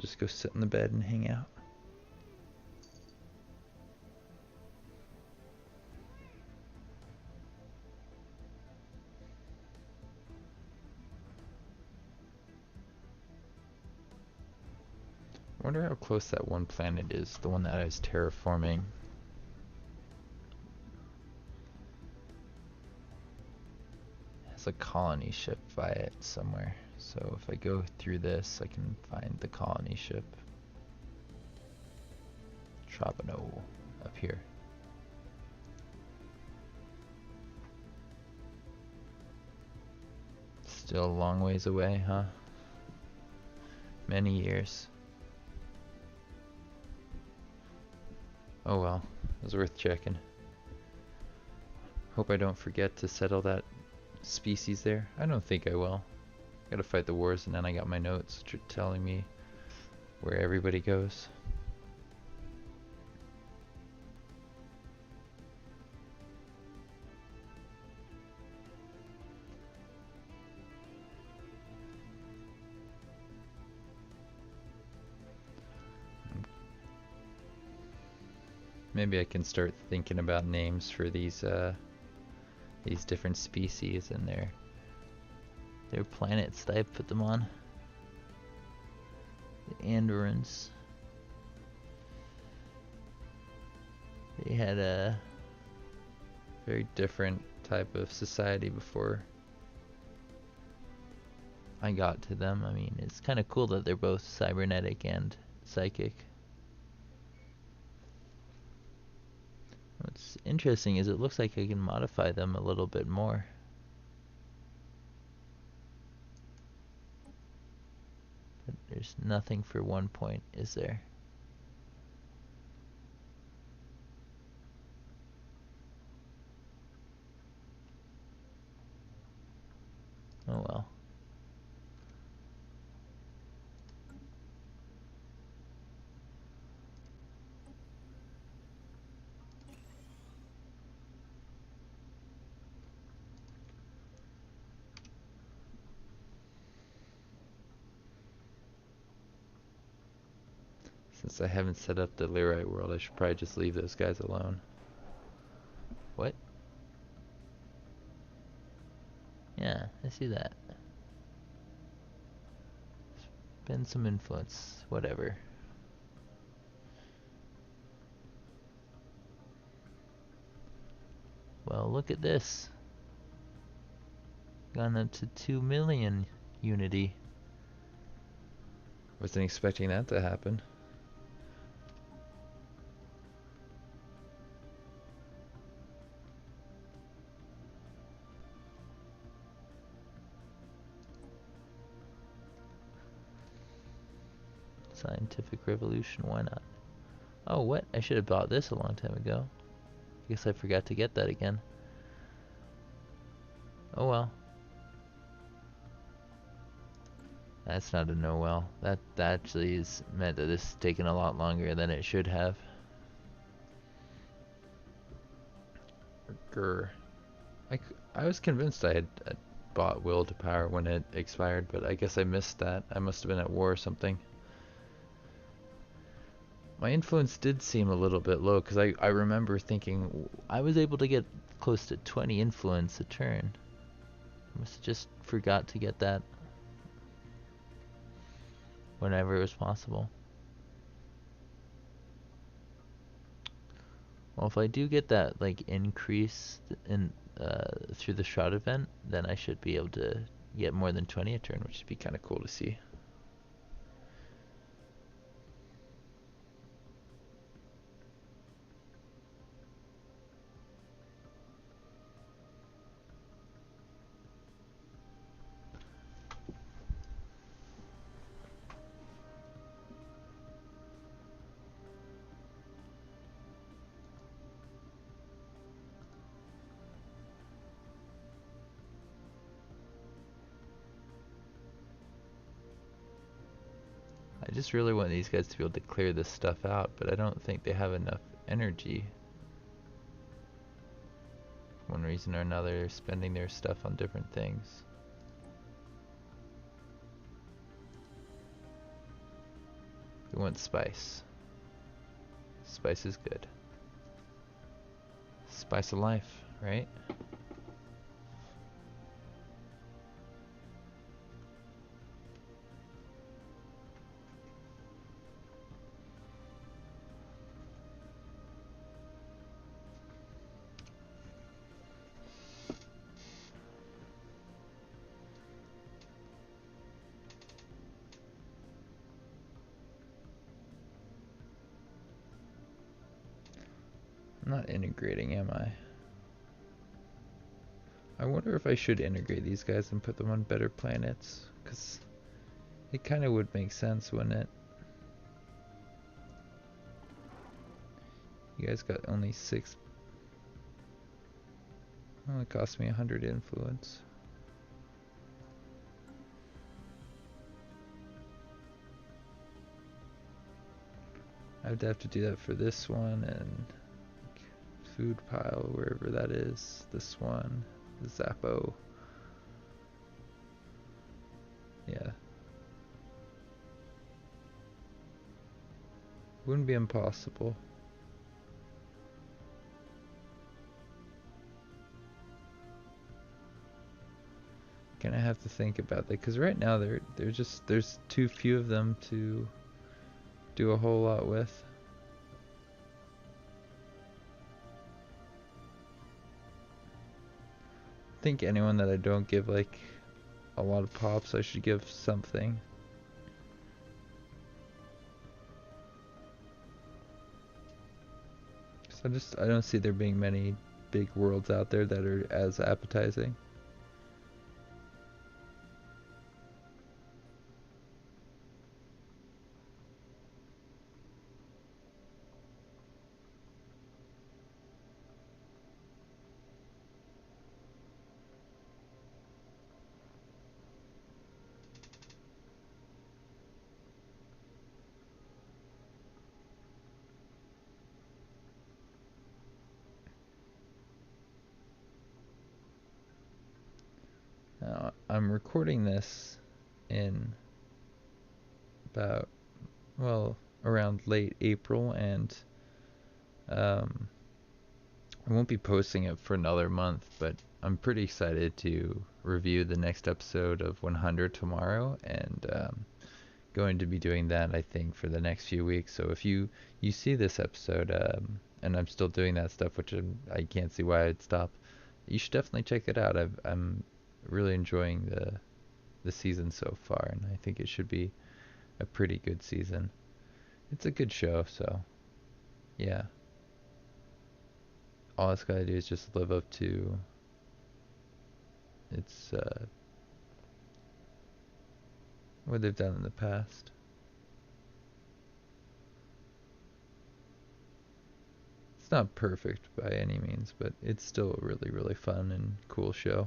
Just go sit in the bed and hang out. I wonder how close that one planet is, the one that I was terraforming. It has a colony ship by it somewhere. So if I go through this, I can find the colony ship. Trabano, up here. Still a long ways away, huh? Many years. Oh well, it was worth checking. Hope I don't forget to settle that species there. I don't think I will. Gotta fight the wars, and then I got my notes telling me where everybody goes. Maybe I can start thinking about names for these different species and their planets that I put them on. The Andorans. They had a very different type of society before I got to them. I mean, it's kind of cool that they're both cybernetic and psychic. What's interesting is it looks like I can modify them a little bit more. But there's nothing for 1 point, is there? Oh well. Since I haven't set up the Leroy world, I should probably just leave those guys alone. What? Yeah, I see that. Spend some influence. Whatever. Well, look at this. Gone up to 2 million unity. Wasn't expecting that to happen. Scientific revolution, why not? Oh, what? I should have bought this a long time ago. I guess I forgot to get that again. Oh well. That's not a no well. That actually is meant that this is taking a lot longer than it should have. Grr. I was convinced I had bought Will to Power when it expired, but I guess I missed that. I must have been at war or something. My influence did seem a little bit low, because I remember thinking I was able to get close to 20 influence a turn. I must have just forgot to get that whenever it was possible. Well, if I do get that like increase in through the shroud event, then I should be able to get more than 20 a turn, which would be kind of cool to see. I just really want these guys to be able to clear this stuff out, but I don't think they have enough energy. For one reason or another, they're spending their stuff on different things. We want spice. Spice is good. Spice of life, right? I'm not integrating, am I? I wonder if I should integrate these guys and put them on better planets, because it kind of would make sense, wouldn't it? You guys got only 6. Oh, it cost me 100 influence. I'd have to do that for this one and food pile, wherever that is. This one, the Zappo. Yeah. Wouldn't be impossible. Gonna have to think about that, because right now there's too few of them to do a whole lot with. I think anyone that I don't give like a lot of pops, I should give something. I don't see there being many big worlds out there that are as appetizing. Now, I'm recording this in about, well, around late April, and I won't be posting it for another month, but I'm pretty excited to review the next episode of 100 tomorrow, and going to be doing that, I think, for the next few weeks. So if you see this episode, and I'm still doing that stuff, which I can't see why I'd stop, you should definitely check it out. I'm really enjoying the season so far, and I think it should be a pretty good season. It's a good show, so yeah. All it's gotta do is just live up to its what they've done in the past. It's not perfect by any means, but it's still a really, really fun and cool show.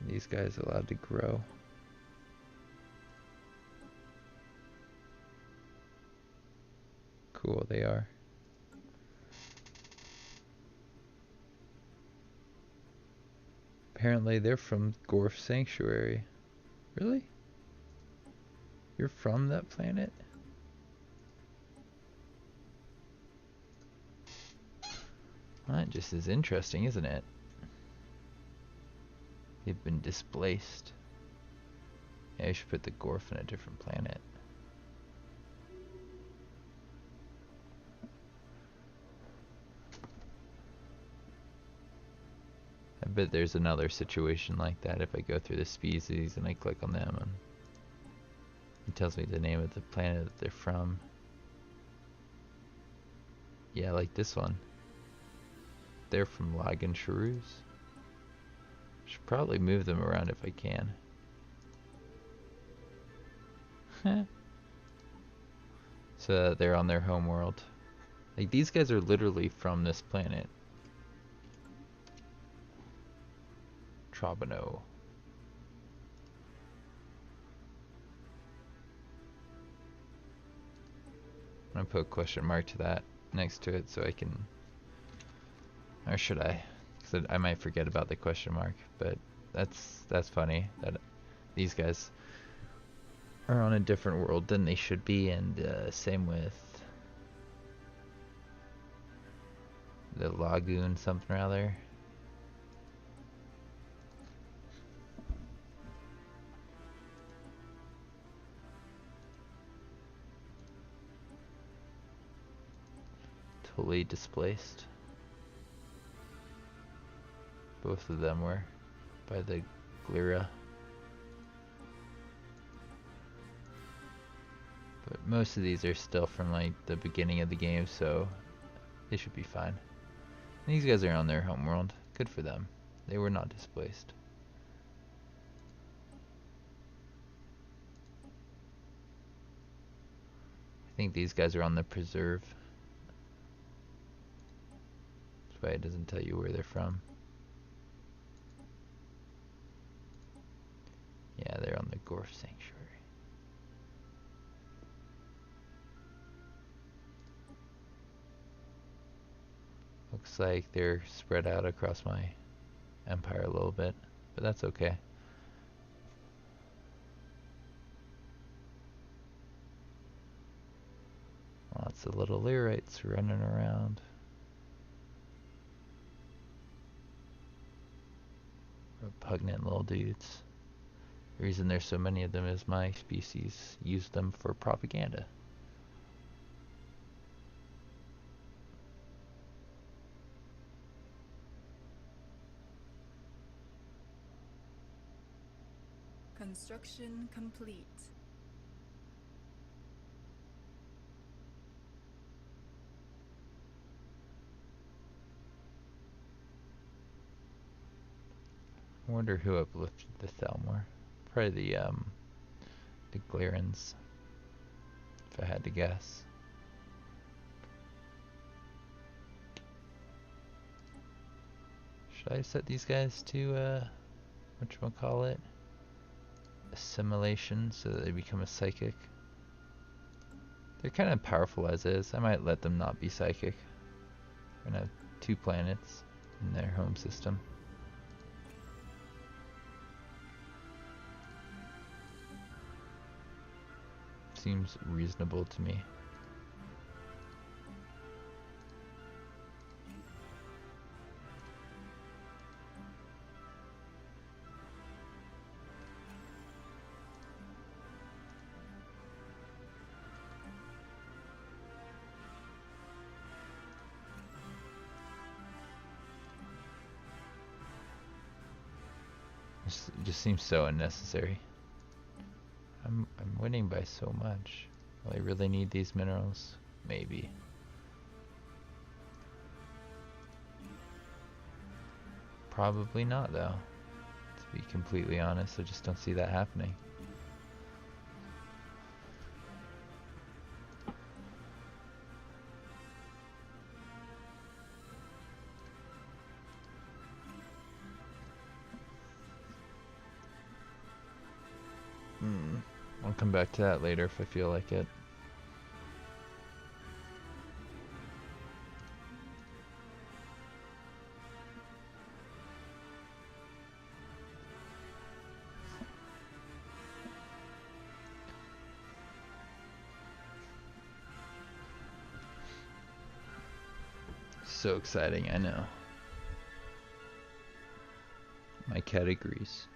These guys are allowed to grow. Cool, they are. Apparently they're from Gorf Sanctuary. Really? You're from that planet? Well, that just is interesting, isn't it? They've been displaced. Yeah, you should put the Gorf in a different planet. I bet there's another situation like that if I go through the species and I click on them and it tells me the name of the planet that they're from. Yeah, like this one. They're from Lagan Charus. Should probably move them around if I can. So that they're on their home world. Like, these guys are literally from this planet. Trabano. I'm gonna put a question mark to that next to it so I can, or should I? Because I might forget about the question mark, but that's funny that these guys are on a different world than they should be, and same with the Lagoon something or other. Totally displaced. Both of them were by the Glira. But most of these are still from like the beginning of the game, so they should be fine. And these guys are on their home world. Good for them. They were not displaced. I think these guys are on the preserve. That's why it doesn't tell you where they're from. Yeah, they're on the Gorf Sanctuary. Looks like they're spread out across my empire a little bit, but that's okay. Lots of little lyrites running around. Repugnant little dudes. The reason there's so many of them is my species used them for propaganda. Construction complete. I wonder who uplifted the Thelmore. Probably the Glarans, if I had to guess. Should I set these guys to whatchamacallit? Assimilation, so that they become a psychic? They're kind of powerful as is. I might let them not be psychic. We're gonna have 2 planets in their home system. Seems reasonable to me. It just seems so unnecessary. I'm winning by so much. Will I really need these minerals? Maybe. Probably not, though. To be completely honest, I just don't see that happening. I'll come back to that later if I feel like it. So exciting, I know. My categories.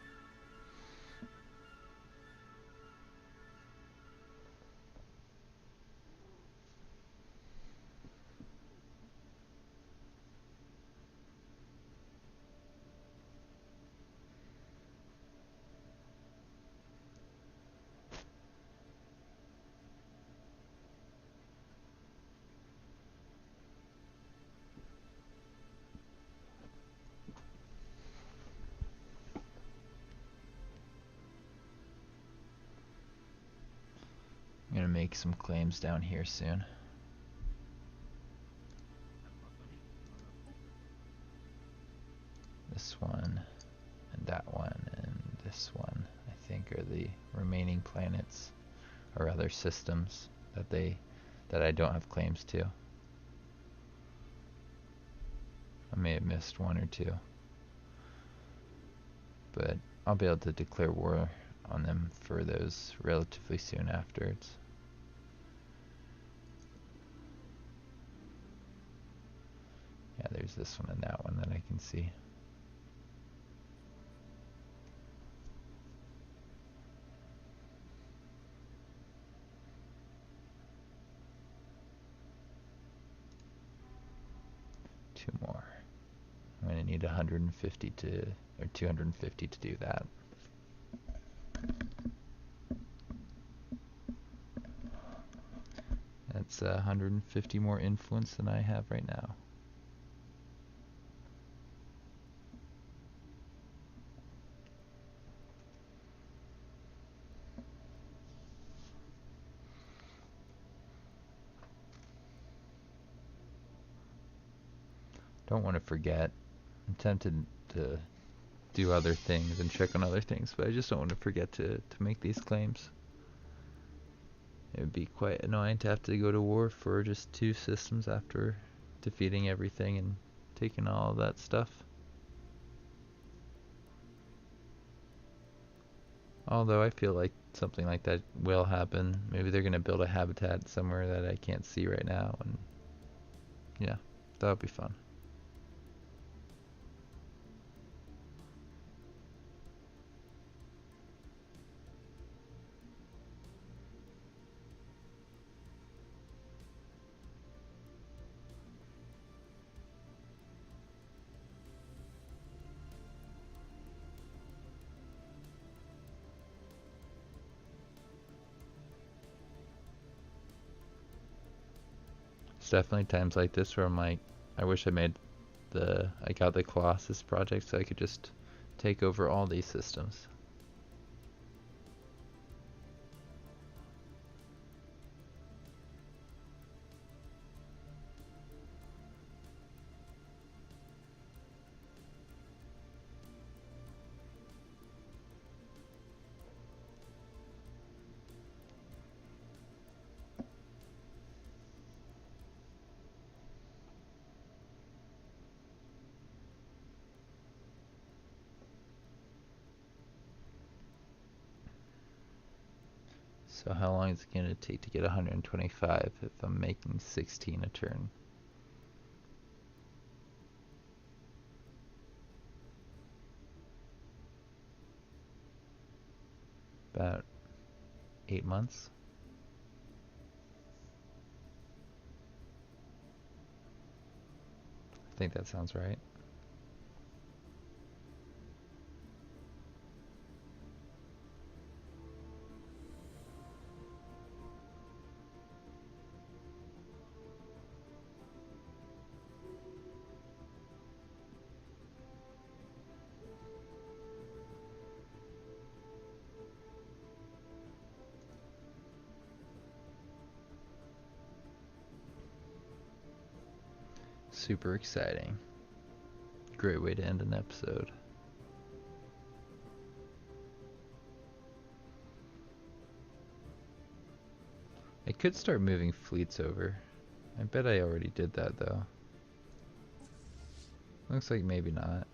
I'm gonna make some claims down here soon. This one, and that one, and this one, I think, are the remaining planets, or other systems that I don't have claims to. I may have missed 1 or 2, but I'll be able to declare war on them for those relatively soon afterwards. Yeah, there's this one and that one that I can see. Two more. I'm going to need 150 to, or 250 to do that. That's 150 more influence than I have right now. Don't want to forget. I'm tempted to do other things and check on other things, but I just don't want to forget to make these claims. It would be quite annoying to have to go to war for just 2 systems after defeating everything and taking all of that stuff. Although I feel like something like that will happen. Maybe they're going to build a habitat somewhere that I can't see right now, and yeah, that would be fun. It's definitely times like this where I'm like, I wish I got the Colossus project so I could just take over all these systems. So how long is it going to take to get 125 if I'm making 16 a turn? About 8 months? I think that sounds right. Super exciting. Great way to end an episode. I could start moving fleets over. I bet I already did that though. Looks like maybe not.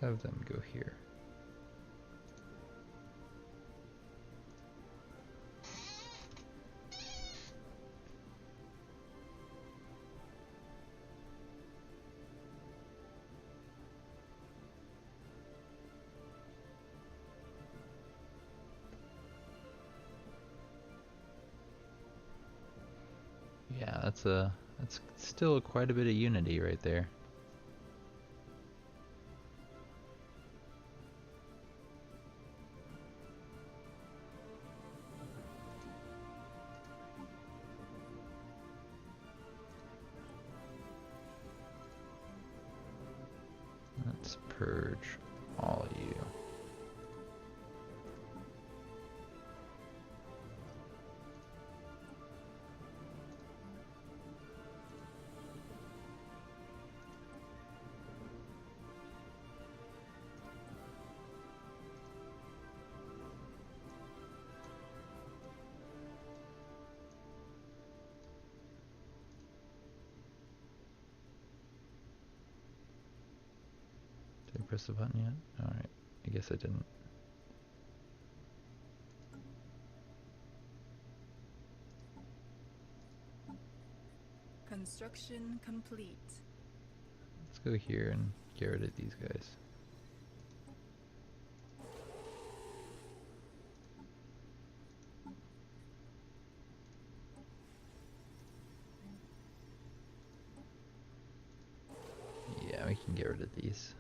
Let's have them go here. Yeah, that's still quite a bit of unity right there. Let's purge all of you. Did I press the button yet? Alright, I guess I didn't. Construction complete. Let's go here and get rid of these guys. Yeah, we can get rid of these.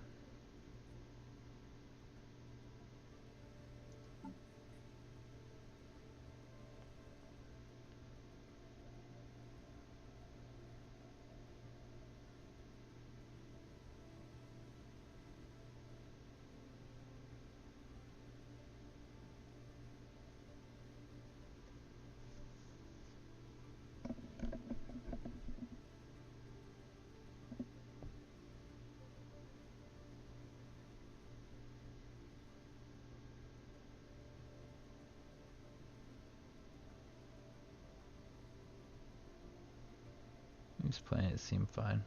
These planets seem fine.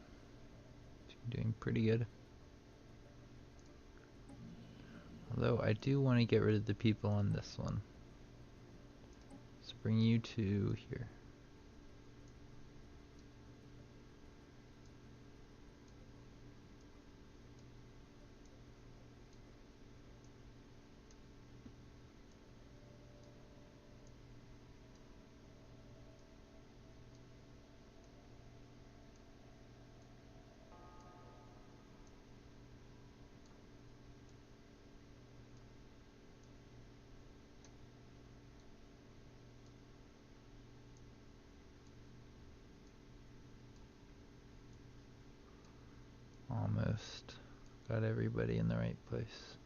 Doing pretty good. Although I do want to get rid of the people on this one. Let's bring you to here. Almost got everybody in the right place.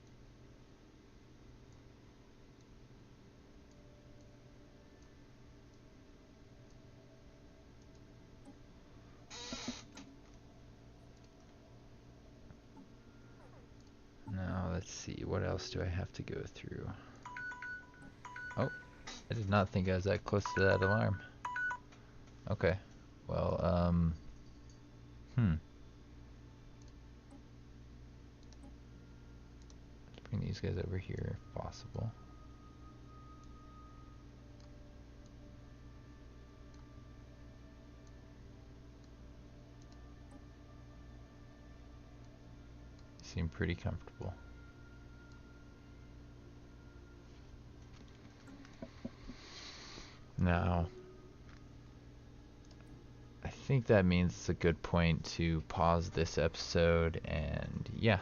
Now let's see, what else do I have to go through? Oh, I did not think I was that close to that alarm. Okay, well, let's bring these guys over here if possible. Seem pretty comfortable. Now, I think that means it's a good point to pause this episode, and yeah,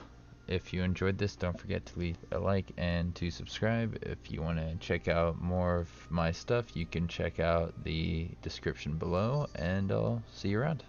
if you enjoyed this, don't forget to leave a like and to subscribe. If you want to check out more of my stuff, you can check out the description below, and I'll see you around.